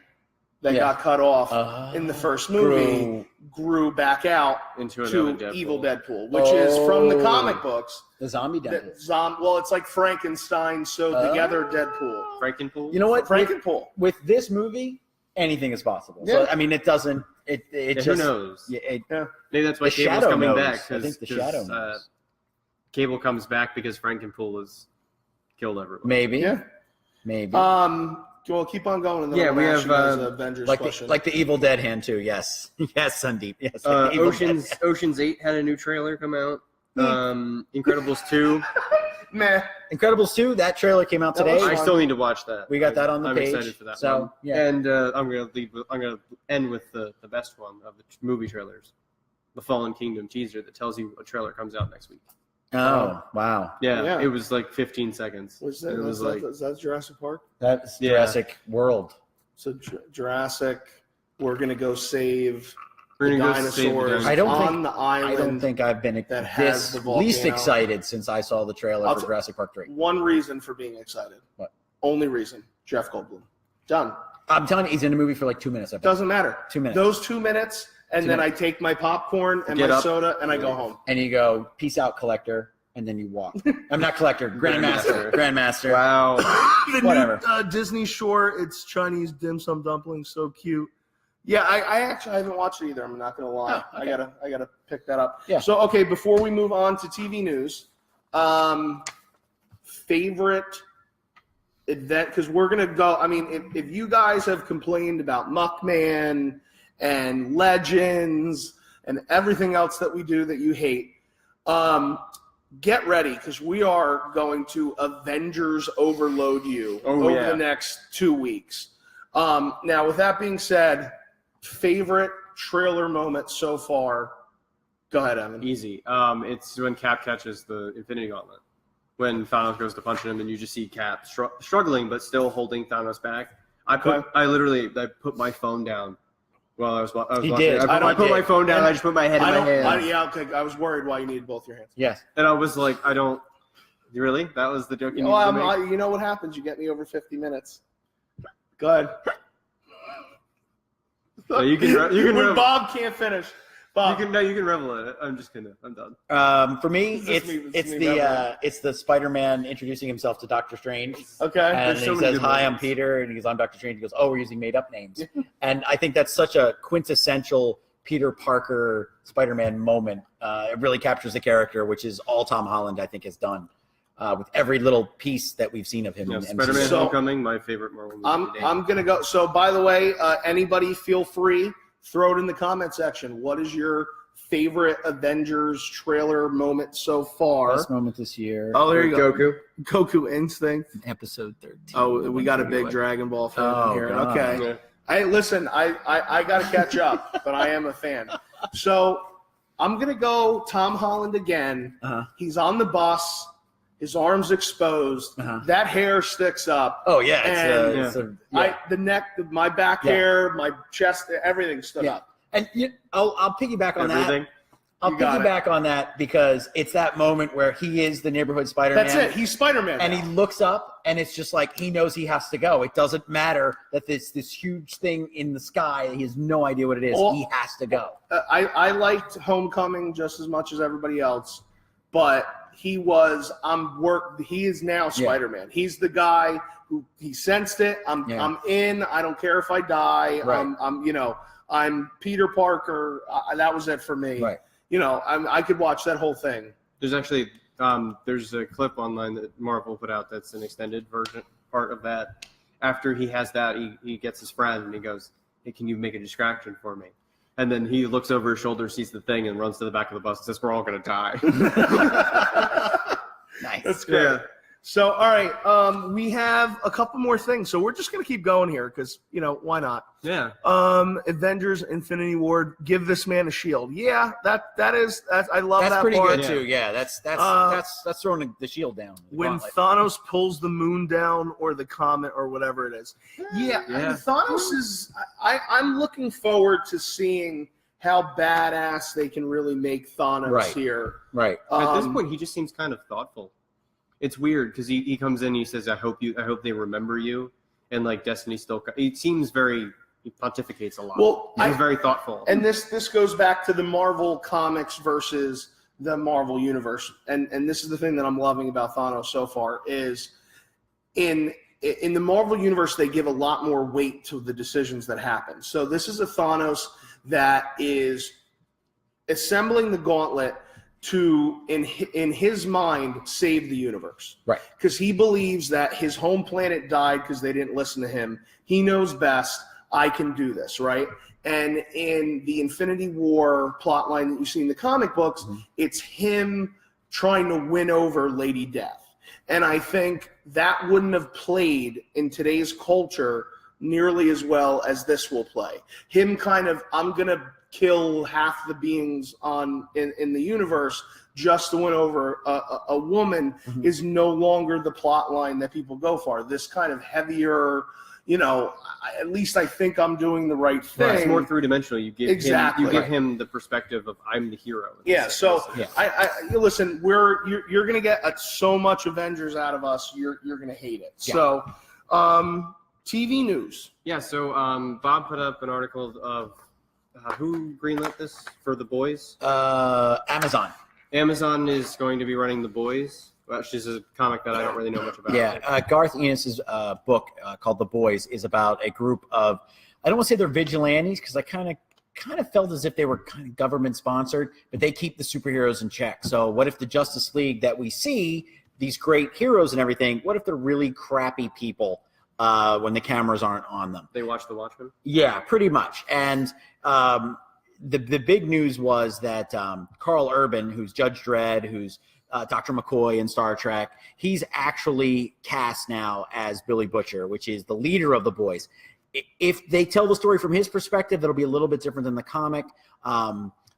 Speaker 1: that
Speaker 2: Yeah.
Speaker 1: got cut off in the first movie grew back out
Speaker 3: Into
Speaker 1: to
Speaker 3: another Deadpool.
Speaker 1: evil Deadpool, which is from the
Speaker 2: Oh.
Speaker 1: comic books.
Speaker 2: The zombie Deadpool.
Speaker 1: Well, it's like Frankenstein sewed together Deadpool.
Speaker 3: Frankenpool.
Speaker 2: You know what?
Speaker 1: Frankenpool.
Speaker 2: With this movie, anything is possible.
Speaker 1: Yeah.
Speaker 2: So I mean, it doesn't. It
Speaker 3: Yeah,
Speaker 2: just.
Speaker 3: who knows?
Speaker 2: Yeah,
Speaker 3: Maybe that's why
Speaker 2: the
Speaker 3: Cable's
Speaker 2: Shadow
Speaker 3: coming
Speaker 2: knows.
Speaker 3: back.
Speaker 2: I think the Shadow knows.
Speaker 3: Cable comes back because Frankenpool has killed everyone.
Speaker 2: Maybe.
Speaker 1: Yeah.
Speaker 2: Maybe.
Speaker 1: Well, keep on going. And then
Speaker 3: Yeah,
Speaker 1: I'll
Speaker 3: we
Speaker 1: ask
Speaker 3: have,
Speaker 1: you guys a Avengers
Speaker 2: like
Speaker 1: question.
Speaker 2: the Evil Dead hand too. Yes. Yes, Sandeep. Yes. like the Evil Dead.
Speaker 3: Ocean's 8 had a new trailer come out. Incredibles 2.
Speaker 1: Meh.
Speaker 2: Incredibles 2. That trailer came out
Speaker 1: That
Speaker 2: today.
Speaker 1: was
Speaker 3: I still need to watch that.
Speaker 2: We got that on the
Speaker 3: I'm
Speaker 2: page.
Speaker 3: excited for that
Speaker 2: So
Speaker 3: one.
Speaker 2: yeah.
Speaker 3: And I'm gonna end with the best one of the movie trailers, the Fallen Kingdom teaser that tells you a trailer comes out next week.
Speaker 2: Oh wow.
Speaker 3: Yeah,
Speaker 1: Yeah.
Speaker 3: it was like 15 seconds.
Speaker 1: Was that,
Speaker 3: And it was like
Speaker 1: is that Jurassic Park?
Speaker 2: That's
Speaker 3: Yeah.
Speaker 2: Jurassic World.
Speaker 1: So Jurassic, we're gonna go save
Speaker 3: we're
Speaker 1: the
Speaker 3: gonna go save the
Speaker 1: dinosaurs
Speaker 2: I don't
Speaker 1: on
Speaker 2: think-
Speaker 1: the
Speaker 2: I
Speaker 1: island.
Speaker 2: don't think I've been
Speaker 1: that has
Speaker 2: this
Speaker 1: the
Speaker 2: least
Speaker 1: volcano.
Speaker 2: excited since I saw the trailer
Speaker 1: I'll
Speaker 2: for
Speaker 1: t-
Speaker 2: Jurassic Park 3.
Speaker 1: One reason for being excited.
Speaker 2: What?
Speaker 1: Only reason. Jeff Goldblum. Done.
Speaker 2: I'm telling you, he's in the movie for like 2 minutes. I bet.
Speaker 1: Doesn't matter.
Speaker 2: 2 minutes.
Speaker 1: Those 2 minutes, and
Speaker 2: 2
Speaker 1: then
Speaker 2: minutes.
Speaker 1: I take my popcorn and
Speaker 3: Get
Speaker 1: my
Speaker 3: up.
Speaker 1: soda, and I go home.
Speaker 2: And you go, peace out, collector, and then you walk. I'm not collector, Grandmaster. Grandmaster.
Speaker 3: wow.
Speaker 1: The
Speaker 2: Whatever.
Speaker 1: new Disney short. It's Chinese dim sum dumplings. So cute. Yeah, I actually haven't watched it either. I'm not gonna lie.
Speaker 2: Oh, okay.
Speaker 1: I gotta pick that up.
Speaker 2: Yeah.
Speaker 1: So okay, before we move on to TV news, favorite event, because we're gonna go. I mean, if you guys have complained about Muckman and Legends and everything else that we do that you hate, get ready, because we are going to Avengers overload you over the next 2 weeks. Now, with that being said, favorite trailer moment so far? Go ahead, Evan.
Speaker 3: Easy. It's when Cap catches the Infinity Gauntlet. When Thanos goes to punch him, and you just see Cap struggling, but still holding Thanos back. I put my phone down while I was
Speaker 2: He
Speaker 3: watching.
Speaker 2: did.
Speaker 3: I put my phone down.
Speaker 1: And
Speaker 3: I just put my head in my hand,
Speaker 1: I was worried why you needed both your hands.
Speaker 2: Yes.
Speaker 3: and I was like, I don't. Really? That was the joke you
Speaker 1: Well,
Speaker 3: needed to make?
Speaker 1: you know what happens? You get me over 50 minutes. Go ahead.
Speaker 3: No, you can
Speaker 1: When
Speaker 3: revel.
Speaker 1: Bob can't finish. Bob.
Speaker 3: You can revel in it. I'm just kidding. I'm done.
Speaker 2: For me,
Speaker 1: It's
Speaker 2: it's
Speaker 1: me,
Speaker 2: it's the Spider-Man introducing himself to Doctor Strange.
Speaker 1: Okay.
Speaker 2: And
Speaker 3: There's
Speaker 2: he
Speaker 3: so many
Speaker 2: says,
Speaker 3: good
Speaker 2: "Hi, I'm
Speaker 3: moments.
Speaker 2: Peter," and he goes, "I'm Doctor Strange." He goes, "Oh, we're using made-up names," and I think that's such a quintessential Peter Parker Spider-Man moment. It really captures the character, which is all Tom Holland, I think, has done with every little piece that we've seen of him.
Speaker 3: Yeah,
Speaker 2: in the
Speaker 3: Spider-Man
Speaker 2: MCU.
Speaker 1: So-
Speaker 3: Homecoming, my favorite Marvel movie. to date.
Speaker 1: I'm gonna go. So, by the way, anybody feel free, throw it in the comment section. What is your favorite Avengers trailer moment so far?
Speaker 2: Best moment this year.
Speaker 1: Oh, there you go.
Speaker 3: Goku.
Speaker 1: Goku Instinct.
Speaker 2: Episode 13.
Speaker 1: Oh, we got a big Dragon Ball fan
Speaker 2: Oh,
Speaker 1: here.
Speaker 2: God.
Speaker 1: Okay.
Speaker 3: Yeah.
Speaker 1: Hey, listen, I got to catch up, but I am a fan. So I'm going to go Tom Holland again.
Speaker 2: Uh-huh.
Speaker 1: He's on the bus. His arms exposed.
Speaker 2: Uh-huh.
Speaker 1: That hair sticks up.
Speaker 2: Oh yeah,
Speaker 1: And-
Speaker 2: yeah.
Speaker 1: The neck, my back
Speaker 2: Yeah.
Speaker 1: hair, my chest, everything stood
Speaker 2: Yeah.
Speaker 1: up.
Speaker 2: And I'll piggyback on that.
Speaker 3: Everything.
Speaker 2: I'll
Speaker 1: You got
Speaker 2: piggyback on that because it's that moment where he is the neighborhood Spider-Man.
Speaker 1: That's it. He's Spider-Man.
Speaker 2: And
Speaker 1: now.
Speaker 2: he looks up, and it's just like he knows he has to go. It doesn't matter that this huge thing in the sky. He has no idea what it is.
Speaker 1: Well,
Speaker 2: he has to go.
Speaker 1: I liked Homecoming just as much as everybody else, but he is now Spider-Man. He's the guy who he sensed it. I'm in. I don't care if I die.
Speaker 2: Right.
Speaker 1: I'm Peter Parker. That was it for me.
Speaker 2: Right.
Speaker 1: I could watch that whole thing.
Speaker 3: There's actually there's a clip online that Marvel put out that's an extended version part of that. After he has that, he gets his friend and he goes, "Hey, can you make a distraction for me?" And then he looks over his shoulder, sees the thing, and runs to the back of the bus and says, "We're all going to die."
Speaker 2: Nice.
Speaker 1: That's great. Yeah. So, all right, we have a couple more things. So we're just going to keep going here because, why not?
Speaker 3: Yeah.
Speaker 1: Avengers Infinity War, give this man a shield. Yeah, that is I love that.
Speaker 2: That's pretty
Speaker 1: part.
Speaker 2: good too. Yeah, that's throwing the shield down.
Speaker 1: When Thanos pulls the moon down or the comet or whatever it is. Yeah. I mean, Thanos is I'm looking forward to seeing how badass they can really make Thanos here.
Speaker 2: Right.
Speaker 3: At this point, he just seems kind of thoughtful. It's weird because he comes in and he says, I hope they remember you. And like Destiny still, he seems he pontificates a lot.
Speaker 1: Well,
Speaker 3: he's very thoughtful.
Speaker 1: And this goes back to the Marvel comics versus the Marvel universe. And this is the thing that I'm loving about Thanos so far is in the Marvel universe, they give a lot more weight to the decisions that happen. So this is a Thanos that is assembling the gauntlet to, in his mind, save the universe.
Speaker 2: Right.
Speaker 1: Because he believes that his home planet died because they didn't listen to him. He knows best. I can do this, right? And in the Infinity War plotline that you see in the comic books, it's him trying to win over Lady Death. And I think that wouldn't have played in today's culture nearly as well as this will play. Him kind of, I'm going to kill half the beings in the universe just to win over a woman is no longer the plot line that people go for. This kind of heavier, at least I think I'm doing the right thing.
Speaker 3: Right. It's more three-dimensional. You give him the perspective of I'm the hero.
Speaker 1: Yeah. So listen, you're going to get so much Avengers out of us. You're going to hate it. Yeah. So, TV news.
Speaker 3: Yeah. So Bob put up an article of who greenlit this for The Boys?
Speaker 2: Amazon.
Speaker 3: Amazon is going to be running The Boys, which is a comic that I don't really know much about.
Speaker 2: Yeah, Garth Ennis's book called The Boys is about a group of, I don't want to say they're vigilantes because I kind of felt as if they were kind of government sponsored, but they keep the superheroes in check. So what if the Justice League that we see, these great heroes and everything, what if they're really crappy people when the cameras aren't on them?
Speaker 3: They watch The Watchmen?
Speaker 2: Yeah, pretty much. And the big news was that Carl Urban, who's Judge Dredd, who's Dr. McCoy in Star Trek, he's actually cast now as Billy Butcher, which is the leader of The Boys. If they tell the story from his perspective, it'll be a little bit different than the comic.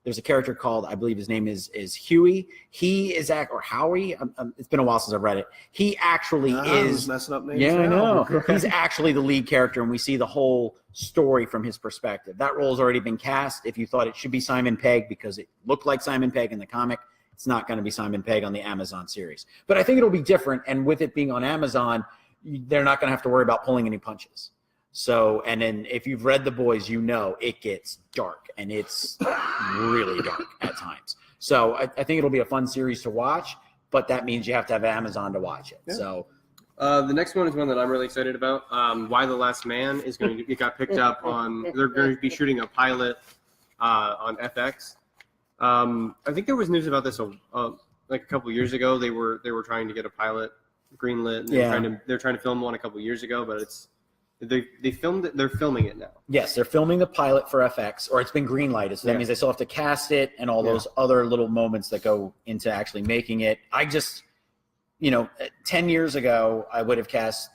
Speaker 2: There's a character called, I believe his name is Huey. He is or Howie. It's been a while since I've read it. He actually is
Speaker 1: messing up names.
Speaker 2: Yeah, I know. He's actually the lead character, and we see the whole story from his perspective. That role's already been cast. If you thought it should be Simon Pegg because it looked like Simon Pegg in the comic, it's not going to be Simon Pegg on the Amazon series. But I think it'll be different, and with it being on Amazon, they're not going to have to worry about pulling any punches. So, and then if you've read The Boys, it gets dark, and it's really dark at times. So I think it'll be a fun series to watch, but that means you have to have Amazon to watch it. Yeah. So
Speaker 3: the next one is one that I'm really excited about. Why the Last Man is it got picked up on, they're going to be shooting a pilot on FX. I think there was news about this like a couple years ago. They were trying to get a pilot greenlit, and they're trying to film one a couple years ago, but they filmed it. They're filming it now.
Speaker 2: Yes, they're filming the pilot for FX, or it's been greenlighted. So that means they still have to cast it and all those other little moments that go into actually making it. I just, 10 years ago, I would have cast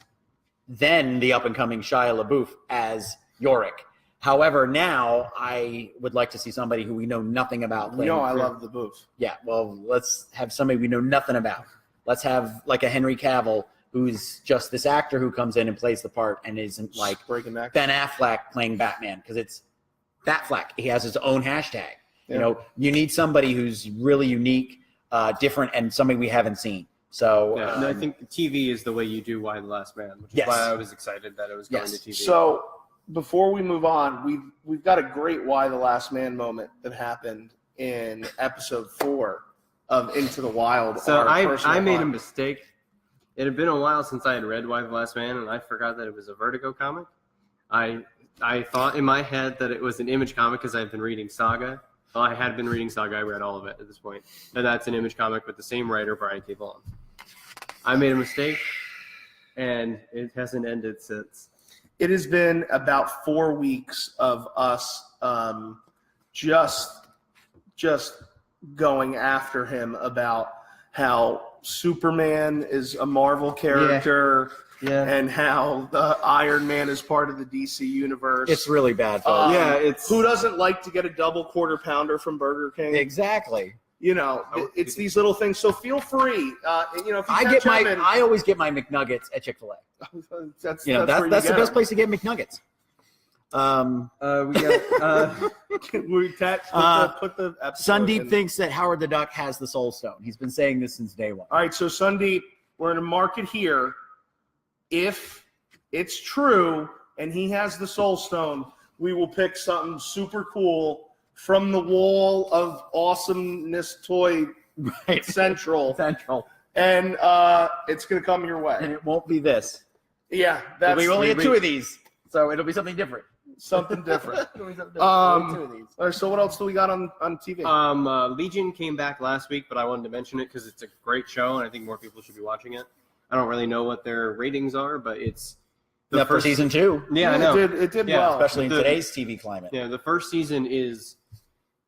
Speaker 2: then the up and coming Shia LaBeouf as Yorick. However, now I would like to see somebody who we know nothing about.
Speaker 1: I love the Booth.
Speaker 2: Yeah, well, let's have somebody we know nothing about. Let's have like a Henry Cavill, who's just this actor who comes in and plays the part and isn't like Ben Affleck playing Batman, because it's Batfleck. He has his own hashtag. Yeah. You need somebody who's really unique, different, and somebody we haven't seen. So
Speaker 3: I think TV is the way you do Why the Last Man, which is why I was excited that it was going to TV.
Speaker 1: So before we move on, we've got a great Why the Last Man moment that happened in episode 4 of Into the Wild.
Speaker 3: So
Speaker 1: are
Speaker 3: I
Speaker 1: personal
Speaker 3: made a
Speaker 1: highlights.
Speaker 3: mistake. It had been a while since I had read Y the Last Man, and I forgot that it was a Vertigo comic. I thought in my head that it was an Image comic because I've been reading Saga. Well, I had been reading Saga. I read all of it at this point. And that's an Image comic with the same writer, Brian K. Vaughan. I made a mistake, and it hasn't ended since.
Speaker 1: It has been about 4 weeks of us just going after him about how Superman is a Marvel character
Speaker 3: Yeah.
Speaker 1: and how the Iron Man is part of the DC universe.
Speaker 2: It's really bad, folks.
Speaker 3: Yeah, it's
Speaker 1: who doesn't like to get a double quarter pounder from Burger King?
Speaker 2: Exactly.
Speaker 1: You know, it's these little things. So feel free. If you
Speaker 2: I always get my McNuggets at Chick-fil-A.
Speaker 1: that's
Speaker 2: You know,
Speaker 1: where
Speaker 2: that's the
Speaker 1: get
Speaker 2: best
Speaker 1: 'em.
Speaker 2: place to get McNuggets.
Speaker 3: we got
Speaker 1: We put the episode
Speaker 2: Sundeep
Speaker 1: in.
Speaker 2: thinks that Howard the Duck has the Soul Stone. He's been saying this since day one.
Speaker 1: All right, so Sundeep, we're going to mark it here. If it's true and he has the Soul Stone, we will pick something super cool from the wall of awesomeness toy
Speaker 2: Right.
Speaker 1: central,
Speaker 2: Central.
Speaker 1: and it's going to come your
Speaker 2: And
Speaker 1: way.
Speaker 2: it won't be this.
Speaker 1: Yeah, that's
Speaker 2: we only get two of these, so it'll be something different.
Speaker 1: something different.
Speaker 2: It'll be something different. Only two of these.
Speaker 1: All right, so what else do we got on TV?
Speaker 3: Legion came back last week, but I wanted to mention it because it's a great show, and I think more people should be watching it. I don't really know what their ratings are, but it's
Speaker 2: Enough for season 2,
Speaker 3: Yeah, I know.
Speaker 1: It did
Speaker 3: Yeah,
Speaker 1: well.
Speaker 2: especially in today's TV climate.
Speaker 3: Yeah, the first season is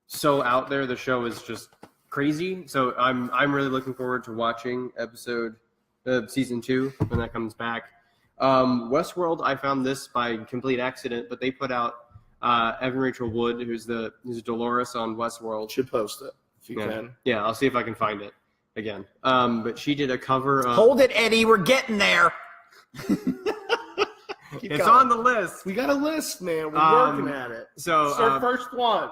Speaker 3: so out there. The show is just crazy. So I'm really looking forward to watching season 2 when that comes back. Westworld, I found this by complete accident, but they put out Evan Rachel Wood, who's Dolores on Westworld.
Speaker 1: Should post it if you
Speaker 3: Yeah.
Speaker 1: can.
Speaker 3: Yeah, I'll see if I can find it again. But she did a cover of.
Speaker 2: Hold it, Eddie. We're getting there.
Speaker 3: It's on the list.
Speaker 1: We got a list, man. We're working at it.
Speaker 3: So
Speaker 1: It's our first one.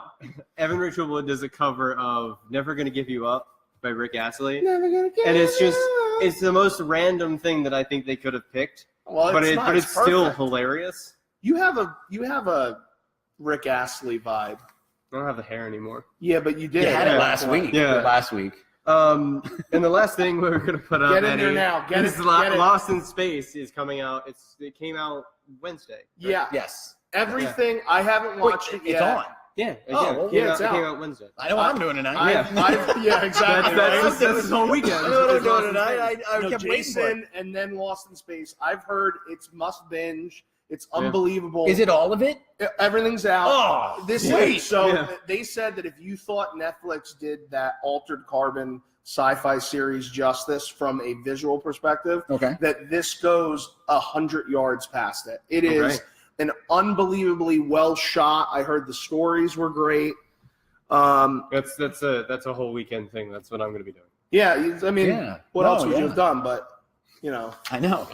Speaker 3: Evan Rachel Wood does a cover of "Never Gonna Give You Up" by Rick Astley,
Speaker 1: Never gonna get
Speaker 3: and it's
Speaker 1: it.
Speaker 3: the most random thing that I think they could have picked.
Speaker 1: Well,
Speaker 3: But
Speaker 1: not.
Speaker 3: it's still
Speaker 1: perfect.
Speaker 3: hilarious.
Speaker 1: You have a Rick Astley vibe.
Speaker 3: I don't have the hair anymore.
Speaker 1: Yeah, but you did.
Speaker 2: You had
Speaker 1: at
Speaker 2: it
Speaker 1: one
Speaker 2: last
Speaker 1: point.
Speaker 2: week.
Speaker 3: Yeah.
Speaker 2: Last week.
Speaker 3: And the last thing we're gonna put up,
Speaker 1: Get in there
Speaker 3: Eddie,
Speaker 1: now. Get
Speaker 3: is
Speaker 1: it. Get it.
Speaker 3: Lost in Space is coming out. It came out Wednesday. right?
Speaker 1: Yeah.
Speaker 2: Yes.
Speaker 1: Everything. I haven't watched it
Speaker 2: It's
Speaker 1: yet.
Speaker 2: on.
Speaker 3: Yeah.
Speaker 2: Oh, well,
Speaker 1: yeah, it's
Speaker 3: it came
Speaker 1: out.
Speaker 3: out Wednesday.
Speaker 2: I know what I'm doing tonight.
Speaker 1: Yeah, exactly.
Speaker 3: That's his whole weekend.
Speaker 2: I know what I'm
Speaker 3: It's Lost
Speaker 2: doing
Speaker 3: in
Speaker 2: tonight.
Speaker 3: Space.
Speaker 2: I
Speaker 1: No,
Speaker 2: kept waiting for it.
Speaker 1: Jason and then Lost in Space. I've heard it's must binge. It's unbelievable.
Speaker 2: Is it all of it?
Speaker 1: Everything's out.
Speaker 2: Oh,
Speaker 1: This
Speaker 2: great.
Speaker 1: is so.
Speaker 3: Yeah.
Speaker 1: They said that if you thought Netflix did that Altered Carbon sci-fi series justice from a visual perspective,
Speaker 2: Okay.
Speaker 1: that this goes 100 yards past it. It is
Speaker 3: Okay.
Speaker 1: an unbelievably well shot. I heard the stories were great.
Speaker 3: That's a whole weekend thing. That's what I'm gonna be doing.
Speaker 1: Yeah, I mean,
Speaker 2: Yeah.
Speaker 1: what
Speaker 2: No,
Speaker 1: else would you
Speaker 2: yeah.
Speaker 1: have done? But you know.
Speaker 2: I know.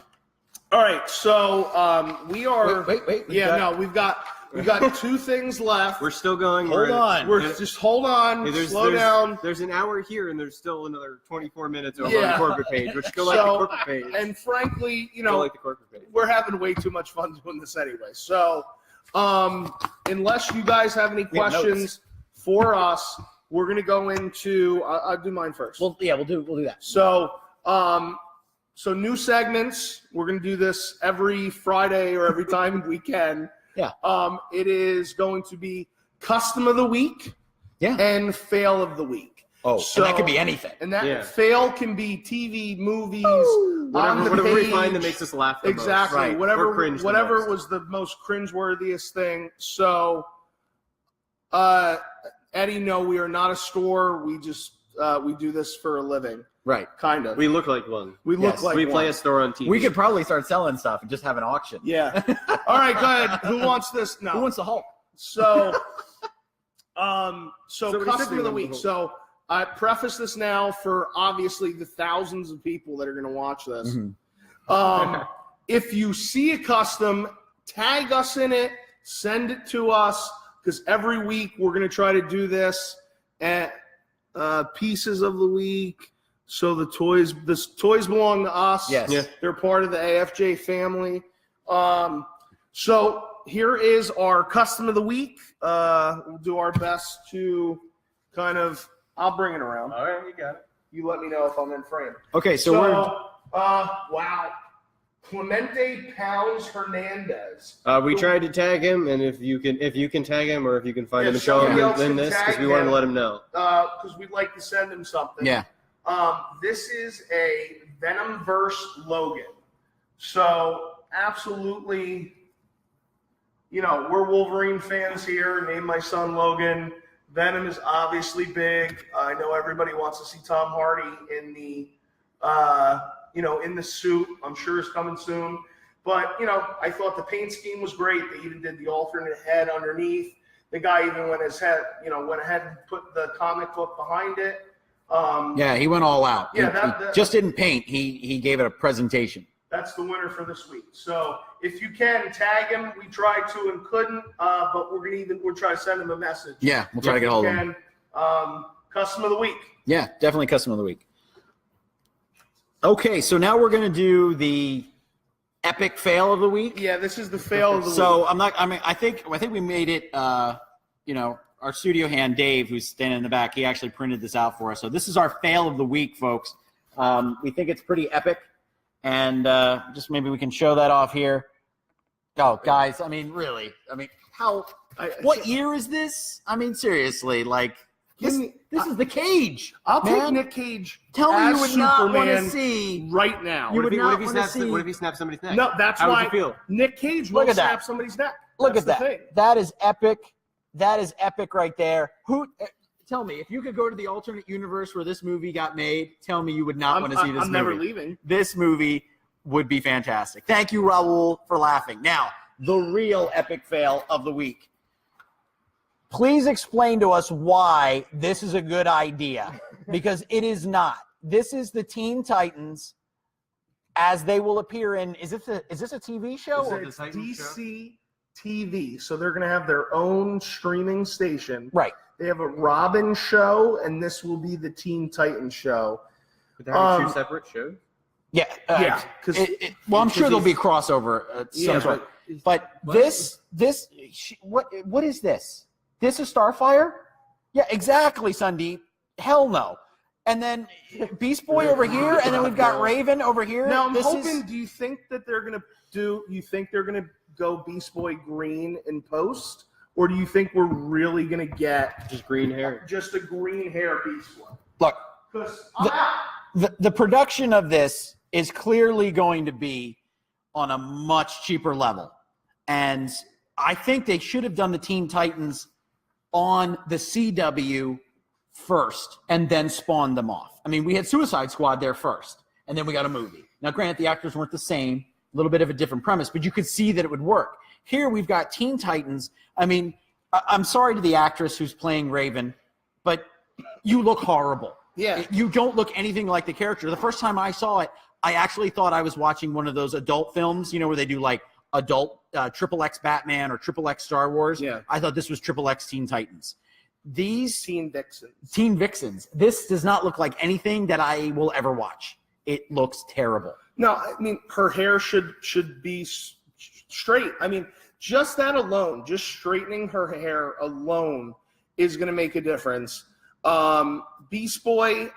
Speaker 1: All right, so we are.
Speaker 2: Wait.
Speaker 1: We've got 2 things left.
Speaker 3: We're still going.
Speaker 2: Hold on.
Speaker 1: We're just hold on,
Speaker 3: Hey,
Speaker 1: slow down.
Speaker 3: There's an hour here, and there's still another 24 minutes over
Speaker 1: Yeah.
Speaker 3: on the corporate page, which go like the corporate page.
Speaker 1: And frankly,
Speaker 3: Go like the corporate page.
Speaker 1: we're having way too much fun doing this anyway. So, unless you guys have any
Speaker 2: We have
Speaker 1: questions for us, we're gonna go into. I'll do mine first.
Speaker 2: We'll do that.
Speaker 1: So, so new segments. We're gonna do this every Friday or every time we can.
Speaker 2: Yeah.
Speaker 1: It is going to be custom of the week.
Speaker 2: Yeah.
Speaker 1: And fail of the week.
Speaker 2: Oh,
Speaker 1: So-
Speaker 2: and that could be anything.
Speaker 1: And that
Speaker 3: Yeah.
Speaker 1: fail can be TV, movies, on the
Speaker 3: Whatever we
Speaker 1: page.
Speaker 3: find that makes us laugh the
Speaker 1: Exactly.
Speaker 2: Right.
Speaker 3: Or
Speaker 1: Whatever
Speaker 3: cringe the
Speaker 1: whatever
Speaker 3: most.
Speaker 1: was the most cringeworthiest thing. So Eddie, no, we are not a store. We just we do this for a living.
Speaker 2: Right.
Speaker 1: Kind of.
Speaker 3: most. We look like one.
Speaker 1: We look
Speaker 2: Yes.
Speaker 1: like
Speaker 3: we
Speaker 1: one.
Speaker 3: play a store on TV.
Speaker 2: We could probably start selling stuff and just have an auction.
Speaker 1: Yeah. All right, go ahead. Who wants this? No.
Speaker 2: Who wants the Hulk?
Speaker 1: So
Speaker 3: So we said
Speaker 1: custom
Speaker 3: we
Speaker 1: of the
Speaker 3: wanted
Speaker 1: week.
Speaker 3: to-
Speaker 1: So I preface this now for obviously the thousands of people that are going to watch this. If you see a custom, tag us in it, send it to us, because every week we're going to try to do this at pieces of the week. So the toys belong to us.
Speaker 2: Yes.
Speaker 3: Yeah.
Speaker 1: They're part of the AFJ family. So here is our custom of the week. We'll do our best to kind of, I'll bring it around.
Speaker 3: All right, you got it.
Speaker 1: you let me know if I'm in frame.
Speaker 2: Okay, so we're
Speaker 1: wow. Clemente pounds Hernandez.
Speaker 3: We tried to tag him, and if you can tag him, or if you can find
Speaker 1: Yeah,
Speaker 3: him and show
Speaker 1: somebody
Speaker 3: him
Speaker 1: else
Speaker 3: in
Speaker 1: can
Speaker 3: this,
Speaker 1: tag
Speaker 3: because we wanted
Speaker 1: him.
Speaker 3: to let him know.
Speaker 1: Because we'd like to send him something.
Speaker 2: yeah.
Speaker 1: This is a Venomverse Logan. So absolutely, we're Wolverine fans here. Name my son Logan. Venom is obviously big. I know everybody wants to see Tom Hardy in the, in the suit. I'm sure it's coming soon. But, I thought the paint scheme was great. They even did the alternate head underneath. The guy even went ahead and put the comic book behind it.
Speaker 2: Yeah, he went all out.
Speaker 1: Yeah,
Speaker 2: he just didn't paint. He gave it a presentation.
Speaker 1: That's the winner for this week. So if you can tag him, we tried to and couldn't, but we'll try to send him a message.
Speaker 2: Yeah, we'll try to get a hold of him.
Speaker 1: Custom of the week.
Speaker 2: Yeah, definitely custom of the week. Okay, so now we're gonna do the epic fail of the week.
Speaker 1: Yeah, this is the fail of the week.
Speaker 2: So I think we made it. Our studio hand Dave, who's standing in the back, he actually printed this out for us. So this is our fail of the week, folks. We think it's pretty epic. And just maybe we can show that off here. Oh, guys, really? What year is this? Seriously, this is the Cage.
Speaker 1: I'll
Speaker 2: man.
Speaker 1: take Nick Cage.
Speaker 2: Tell me you
Speaker 1: as
Speaker 2: would not want to
Speaker 1: Superman
Speaker 2: see.
Speaker 1: right now.
Speaker 2: You would not
Speaker 3: what
Speaker 2: want to see.
Speaker 3: if he snaps somebody's neck?
Speaker 1: No, that's
Speaker 3: How would
Speaker 1: why
Speaker 3: you feel?
Speaker 1: Nick Cage
Speaker 2: Look
Speaker 1: will
Speaker 2: at that.
Speaker 1: snap somebody's neck.
Speaker 2: Look
Speaker 1: That's
Speaker 2: at
Speaker 1: the
Speaker 2: that.
Speaker 1: thing.
Speaker 2: That is epic. That is epic right there. Tell me, if you could go to the alternate universe where this movie got made, tell me you would not want to see this movie.
Speaker 1: I'm never leaving.
Speaker 2: This movie would be fantastic. Thank you, Raul, for laughing. Now, the real epic fail of the week. Please explain to us why this is a good idea, because it is not. This is the Teen Titans as they will appear in. Is this a TV show?
Speaker 3: Is
Speaker 2: or
Speaker 3: it-
Speaker 1: It's
Speaker 3: Titans show?
Speaker 1: DC TV, so they're going to have their own streaming station.
Speaker 2: Right.
Speaker 1: They have a Robin show, and this will be the Teen Titans show.
Speaker 3: Would there be two separate shows?
Speaker 2: Yeah.
Speaker 1: Yeah, because
Speaker 2: I'm sure there'll be crossover.
Speaker 1: Yeah,
Speaker 2: sort. But what is this? This is Starfire? Yeah, exactly, Sandeep. Hell no. And then Beast Boy over here, and then we've got Raven over here.
Speaker 1: now I'm hoping. Do you think that they're going to You think they're going to go Beast Boy green in post, or do you think we're really going to get
Speaker 3: Just green hair.
Speaker 1: just a green hair Beast Boy?
Speaker 2: Look,
Speaker 1: Because
Speaker 2: the production of this is clearly going to be on a much cheaper level. And I think they should have done the Teen Titans on the CW first and then spawned them off. We had Suicide Squad there first, and then we got a movie. Now, granted, the actors weren't the same, a little bit of a different premise, but you could see that it would work. Here we've got Teen Titans. I'm sorry to the actress who's playing Raven, but you look horrible.
Speaker 1: Yeah.
Speaker 2: You don't look anything like the character. The first time I saw it, I actually thought I was watching one of those adult films, where they do adult XXX Batman or XXX Star Wars.
Speaker 1: Yeah.
Speaker 2: I thought this was XXX Teen Titans. These
Speaker 1: Teen Vixen.
Speaker 2: Teen Vixens, this does not look like anything that I will ever watch. It looks terrible.
Speaker 1: No, her hair should be straight. Just that alone, just straightening her hair alone is going to make a difference. Beast Boy,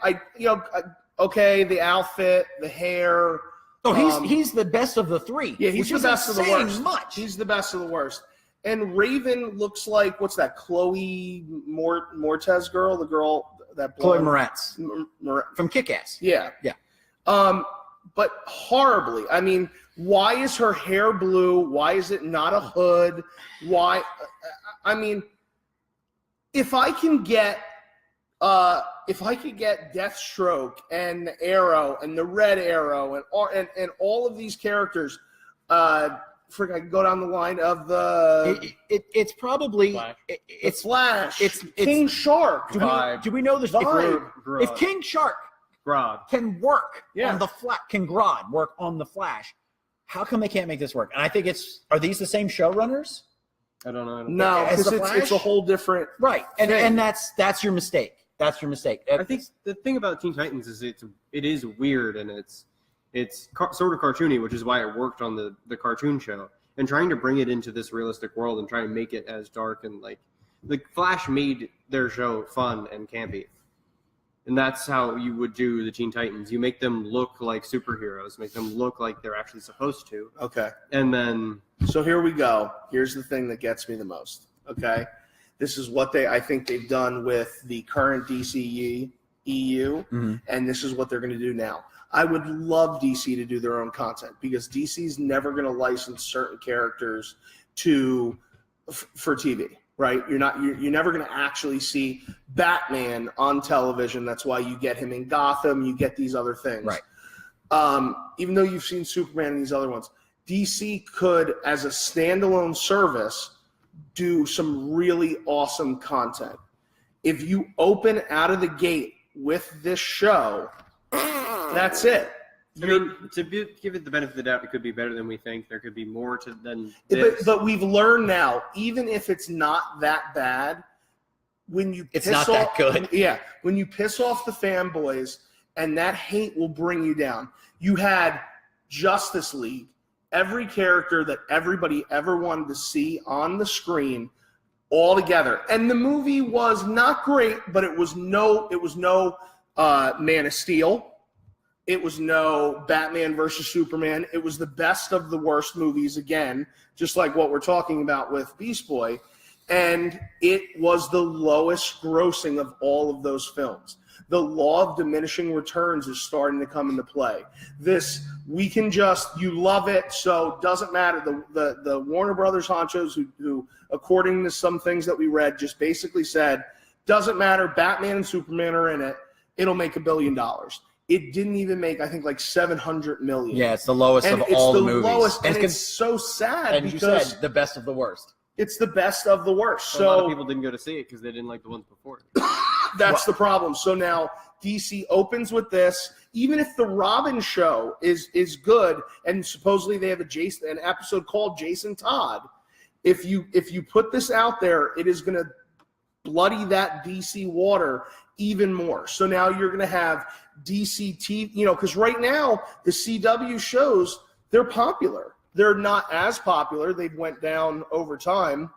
Speaker 1: okay, the outfit, the hair.
Speaker 2: Oh, he's the best of the three.
Speaker 1: Yeah, he's the best of the worst.
Speaker 2: Much.
Speaker 1: He's the best of the worst. And Raven looks like, what's that, Chloe Moretz girl? The girl that
Speaker 2: Chloe
Speaker 1: blonde-
Speaker 2: Moretz from Kick-Ass.
Speaker 1: Yeah.
Speaker 2: Yeah.
Speaker 1: But horribly. Why is her hair blue? Why is it not a hood? Why? If I can get Deathstroke and the Arrow and the Red Arrow and all of these characters, I can go down the line of the
Speaker 2: It's probably
Speaker 3: Flash.
Speaker 2: it's
Speaker 1: Flash.
Speaker 2: it's
Speaker 1: King Shark.
Speaker 2: Do we know this?
Speaker 1: Vibe.
Speaker 2: If King Shark
Speaker 3: Grodd.
Speaker 2: can work
Speaker 1: Yeah.
Speaker 2: on the can Grodd work on the Flash, how come they can't make this work? And I think are these the same showrunners?
Speaker 3: I don't know.
Speaker 1: No,
Speaker 2: As
Speaker 1: because
Speaker 2: the
Speaker 1: it's a
Speaker 2: Flash?
Speaker 1: whole different.
Speaker 2: Right.
Speaker 1: thing.
Speaker 2: And that's your mistake. That's your mistake.
Speaker 3: I think the thing about Teen Titans is it is weird and it's sort of cartoony, which is why it worked on the cartoon show. And trying to bring it into this realistic world and try to make it as dark and like Flash made their show fun and campy. And that's how you would do the Teen Titans. You make them look like superheroes, make them look like they're actually supposed to.
Speaker 1: Okay.
Speaker 3: And then
Speaker 1: So here we go. Here's the thing that gets me the most. Okay. This is what I think they've done with the current DC EU, and this is what they're going to do now. I would love DC to do their own content because DC's never going to license certain characters for TV, right? You're never going to actually see Batman on television. That's why you get him in Gotham. You get these other things,
Speaker 2: Right.
Speaker 1: Even though you've seen Superman and these other ones, DC could, as a standalone service, do some really awesome content. If you open out of the gate with this show, that's it.
Speaker 3: I mean, give it the benefit of the doubt, it could be better than we think. There could be more than this.
Speaker 1: But we've learned now, even if it's not that bad, when you
Speaker 2: It's
Speaker 1: piss
Speaker 2: not
Speaker 1: off,
Speaker 2: that good.
Speaker 1: Yeah, when you piss off the fanboys, and that hate will bring you down. You had Justice League, every character that everybody ever wanted to see on the screen, all together, and the movie was not great, but it was no Man of Steel. It was no Batman versus Superman. It was the best of the worst movies again, just like what we're talking about with Beast Boy. And it was the lowest grossing of all of those films. The law of diminishing returns is starting to come into play. You love it, so it doesn't matter. The Warner Brothers honchos who, according to some things that we read, just basically said, doesn't matter, Batman and Superman are in it, it'll make $1 billion. It didn't even make, I think, like $700 million.
Speaker 2: Yeah, it's the lowest
Speaker 1: and
Speaker 2: of all the movies.
Speaker 1: Lowest, and it's so sad
Speaker 2: and
Speaker 1: because
Speaker 2: you said the best of the worst.
Speaker 1: it's the best of the worst.
Speaker 3: A lot of
Speaker 1: So
Speaker 3: people didn't go to see it because they didn't like the ones before.
Speaker 1: that's the problem. So now DC opens with this. Even if the Robin show is good, and supposedly they have an episode called Jason Todd, if you put this out there, it is going to bloody that DC water even more. So now you're going to have DC TV, because right now the CW shows, they're popular. They're not as popular. They've went down over time,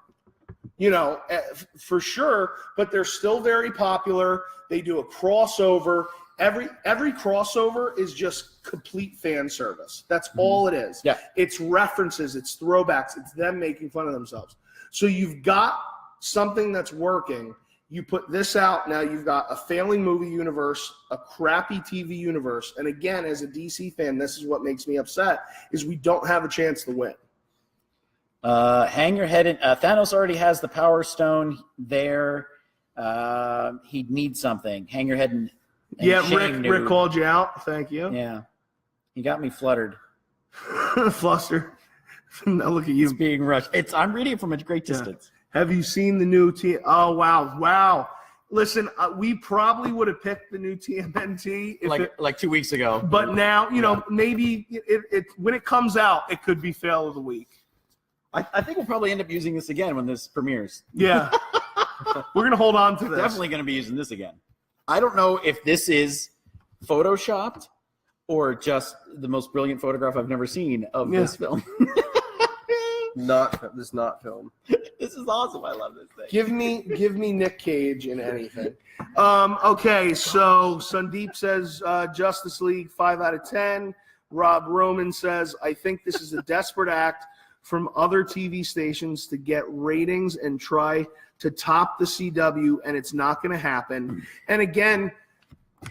Speaker 1: for sure, but they're still very popular. They do a crossover. Every crossover is just complete fan service. That's all it is.
Speaker 2: Yeah.
Speaker 1: It's references, it's throwbacks, it's them making fun of themselves. So you've got something that's working. You put this out, now you've got a failing movie universe, a crappy TV universe, and again, as a DC fan, this is what makes me upset, is we don't have a chance to win.
Speaker 2: Hang your head in. Thanos already has the Power Stone there. He needs something. Hang your head in.
Speaker 1: Yeah,
Speaker 2: Shane
Speaker 1: Rick called you out. Thank you.
Speaker 2: Yeah. He got me fluttered.
Speaker 1: Flustered. Now look at you.
Speaker 2: He's being rushed. I'm reading it from a great distance.
Speaker 1: Have you seen the new Oh, wow. Listen, we probably would have picked the new TMNT
Speaker 2: Like 2 weeks ago.
Speaker 1: but now, maybe it when it comes out, it could be fail of the week.
Speaker 2: I think we'll probably end up using this again when this premieres.
Speaker 1: Yeah. We're going to hold on to this.
Speaker 2: Definitely going to be using this again. I don't know if this is photoshopped or just the most brilliant photograph I've never seen of this film.
Speaker 3: Not film.
Speaker 2: This is awesome. I love this thing.
Speaker 1: Give me Nick Cage in anything. Okay, so Sandeep says Justice League 5 out of 10. Rob Roman says, I think this is a desperate act from other TV stations to get ratings and try to top the CW, and it's not going to happen. And again,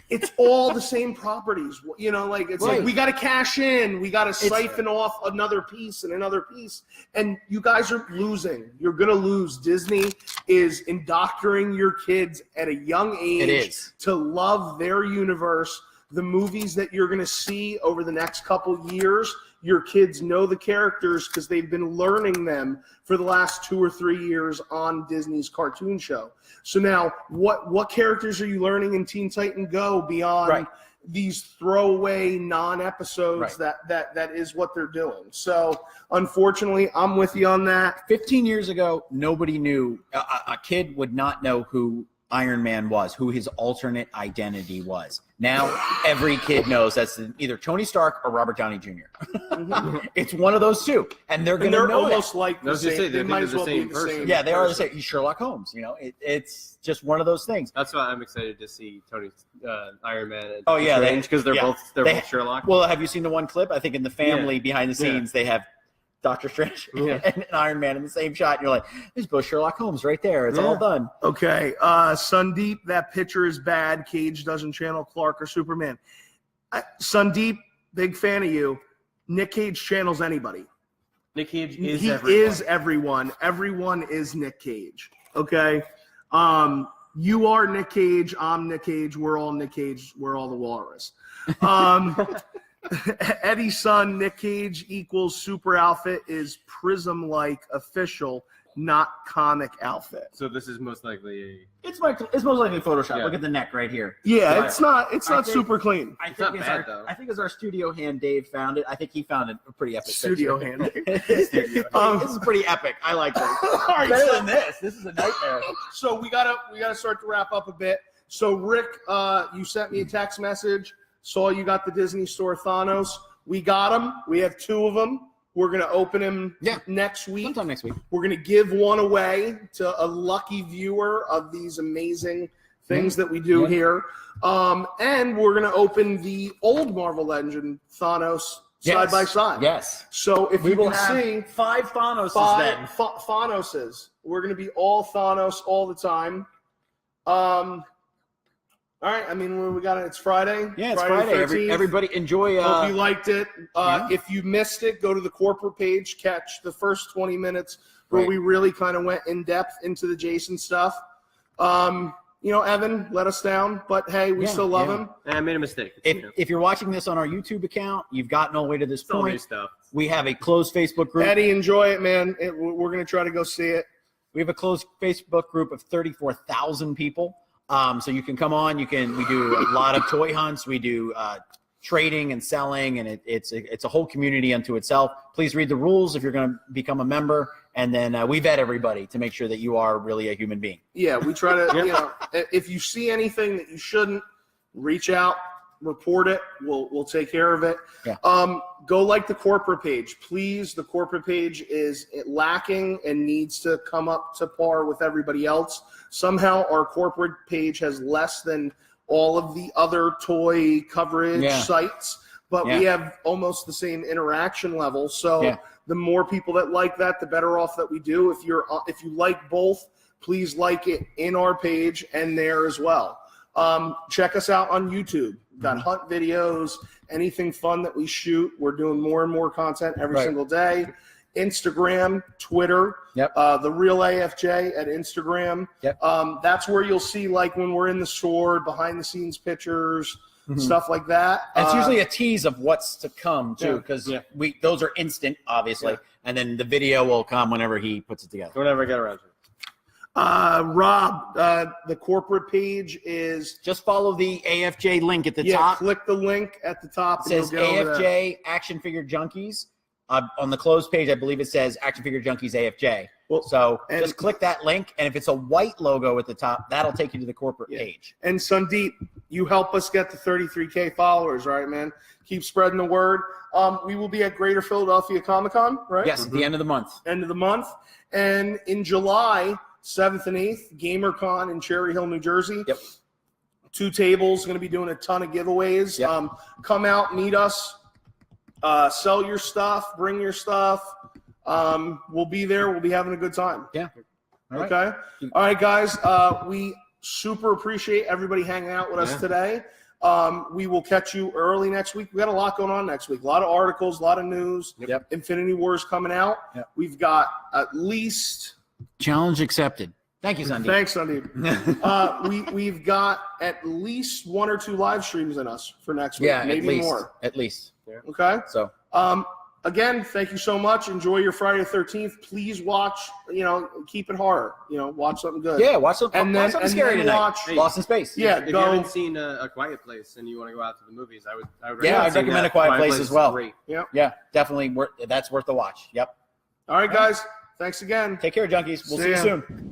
Speaker 1: it's all the same properties. It's like we got to cash in, we got to siphon off another piece and another piece, and you guys are losing. You're going to lose. Disney is indoctrinating your kids at a young age to love their universe. The movies that you're going to see over the next couple years, your kids know the characters because they've been learning them for the last 2 or 3 years on Disney's cartoon show. So now, what characters are you learning in Teen Titan Go beyond these throwaway non-episodes that is what they're doing? So unfortunately, I'm with you on that.
Speaker 2: 15 years ago, nobody knew. A kid would not know who Iron Man was, who his alternate identity was. Now every kid knows that's either Tony Stark or Robert Downey Jr. It's one of those two, and they're going to know
Speaker 1: almost
Speaker 2: it.
Speaker 1: like
Speaker 3: I was
Speaker 1: the
Speaker 3: gonna say,
Speaker 1: same.
Speaker 3: they
Speaker 1: They
Speaker 3: think
Speaker 1: might
Speaker 3: they're
Speaker 1: as
Speaker 3: the
Speaker 1: well be
Speaker 3: same
Speaker 1: the
Speaker 3: person.
Speaker 1: same.
Speaker 2: Yeah, they are the
Speaker 1: person.
Speaker 2: same. He's Sherlock Holmes. It's just one of those things.
Speaker 3: That's why I'm excited to see Tony Iron Man. And
Speaker 2: Oh, yeah, they-
Speaker 3: because they're
Speaker 2: yeah.
Speaker 3: both
Speaker 2: They-
Speaker 3: both Sherlock.
Speaker 2: Well, have you seen the one clip? I think in the family behind the scenes they have Doctor Strange
Speaker 3: Yeah.
Speaker 2: and Iron Man in the same shot. And you're like, there's both Sherlock Holmes right there. It's all done.
Speaker 1: Okay, Sundeep, that picture is bad. Cage doesn't channel Clark or Superman. Sundeep, big fan of you. Nick Cage channels anybody.
Speaker 3: Nick Cage
Speaker 1: He
Speaker 3: is
Speaker 1: is everyone. Everyone is Nick Cage. Okay, you are Nick Cage. I'm Nick Cage. We're all Nick Cage. We're all the Walrus. Eddie's son, Nick Cage equals super outfit is Prism-like official, not comic outfit.
Speaker 3: So this is most likely
Speaker 2: It's most likely Photoshop.
Speaker 3: Yeah.
Speaker 2: Look at the neck right here.
Speaker 1: Yeah,
Speaker 2: Right.
Speaker 1: it's not
Speaker 2: I think-
Speaker 1: super clean.
Speaker 2: I
Speaker 3: It's
Speaker 2: think
Speaker 3: not
Speaker 2: as
Speaker 3: bad,
Speaker 2: our,
Speaker 3: though.
Speaker 2: I think as our studio hand Dave found it, I think he found a pretty epic
Speaker 1: Studio
Speaker 2: picture.
Speaker 1: hand.
Speaker 2: Studio. This is pretty epic. I like this.
Speaker 1: All right,
Speaker 2: Better
Speaker 1: so-
Speaker 2: than this. This is a nightmare.
Speaker 1: So we gotta start to wrap up a bit. So Rick, you sent me a text message. Saw you got the Disney Store Thanos. We got them. We have 2 of them. We're gonna open them next week.
Speaker 2: Sometime next week.
Speaker 1: We're gonna give one away to a lucky viewer of these amazing things that we do here. And we're gonna open the old Marvel Legend Thanos side by side.
Speaker 2: Yes.
Speaker 1: So if
Speaker 2: We
Speaker 1: you
Speaker 2: will
Speaker 1: can see
Speaker 2: have 5 Thanoses
Speaker 1: five
Speaker 2: then.
Speaker 1: Thanoses. We're going to be all Thanos all the time. All right. I mean, we got it. It's Friday.
Speaker 2: Yeah, it's
Speaker 1: Friday.
Speaker 2: Friday.
Speaker 1: 13th.
Speaker 2: Everybody enjoy.
Speaker 1: Hope you liked it.
Speaker 2: Yeah.
Speaker 1: If you missed it, go to the corporate page, catch the first 20 minutes where
Speaker 2: Right.
Speaker 1: we really kind of went in depth into the Jason stuff. Evan let us down, but hey, we
Speaker 2: Yeah,
Speaker 1: still love
Speaker 2: yeah.
Speaker 1: him.
Speaker 3: I made a mistake. It's,
Speaker 2: If you're watching this on our YouTube account, you've gotten all the way to this
Speaker 3: still new
Speaker 2: point.
Speaker 3: stuff.
Speaker 2: We have a closed Facebook group.
Speaker 1: Eddie, enjoy it, man. We're going to try to go see it.
Speaker 2: We have a closed Facebook group of 34,000 people. So you can come on. We do a lot of toy hunts. We do trading and selling, and it's a whole community unto itself. Please read the rules if you're going to become a member, and then we vet everybody to make sure that you are really a human being.
Speaker 1: Yeah, we try to, if you see anything that you shouldn't, reach out, report it. We'll take care of it.
Speaker 2: Yeah.
Speaker 1: Go like the corporate page. Please, the corporate page is lacking and needs to come up to par with everybody else. Somehow our corporate page has less than all of the other toy coverage sites, but we have almost the same interaction level. So the more people that like that, the better off that we do. If you like both, please like it in our page and there as well. Check us out on YouTube. We've got hunt videos, anything fun that we shoot. We're doing more and more content every single day. Instagram, Twitter, the Real AFJ at Instagram. That's where you'll see, like, when we're in the store, behind the scenes pictures, stuff like that.
Speaker 2: And it's usually a tease of what's to come too, because those are instant, obviously,
Speaker 1: Yeah.
Speaker 2: and then the video will come whenever he puts it together.
Speaker 3: Whenever I get around to it.
Speaker 1: Rob, the corporate page is
Speaker 2: Just follow the AFJ link at the top.
Speaker 1: click the link at the top.
Speaker 2: It says
Speaker 1: and you'll get over there.
Speaker 2: AFJ Action Figure Junkies. On the closed page, I believe it says Action Figure Junkies AFJ. So
Speaker 1: and-
Speaker 2: just click that link, and if it's a white logo at the top, that'll take you to the corporate page.
Speaker 1: And Sundeep, you help us get to 33K followers, right, man? Keep spreading the word. We will be at Greater Philadelphia Comic-Con, right?
Speaker 2: Yes, at the end of the month.
Speaker 1: End of the month. And in July 7th and 8th, GamerCon in Cherry Hill, New Jersey.
Speaker 2: Yep.
Speaker 1: 2 tables, going to be doing a ton of giveaways.
Speaker 2: Yep.
Speaker 1: Come out, meet us, sell your stuff, bring your stuff. We'll be there. We'll be having a good time.
Speaker 2: Yeah. All right.
Speaker 1: Okay. All right, guys. We super appreciate everybody hanging out with us today. We will catch you early next week. We got a lot going on next week. A lot of articles, a lot of news.
Speaker 2: Yep.
Speaker 1: Infinity Wars coming out.
Speaker 2: Yep.
Speaker 1: We've got at least.
Speaker 2: Challenge accepted. Thank you, Sandeep.
Speaker 1: Thanks, Sandeep. We've got at least 1 or 2 live streams in us for next week.
Speaker 2: Yeah,
Speaker 1: maybe
Speaker 2: at least.
Speaker 1: more.
Speaker 2: At least.
Speaker 1: Okay.
Speaker 2: So.
Speaker 1: Again, thank you so much. Enjoy your Friday the 13th. Please watch. Keep it horror. watch something good.
Speaker 2: Yeah, watch something
Speaker 1: And
Speaker 2: scary tonight.
Speaker 1: watch.
Speaker 2: Lost in Space.
Speaker 1: Yeah,
Speaker 3: If you
Speaker 1: go.
Speaker 3: haven't seen A Quiet Place and you want to go out to the movies, I would
Speaker 2: Yeah, I'd
Speaker 3: seeing
Speaker 2: recommend
Speaker 3: that.
Speaker 2: A Quiet Place as
Speaker 3: is
Speaker 2: well.
Speaker 3: Great.
Speaker 2: Yeah, definitely. That's worth the watch. Yep.
Speaker 1: All right, guys. Thanks again.
Speaker 2: Take care, junkies. We'll see you
Speaker 1: ya.
Speaker 2: soon.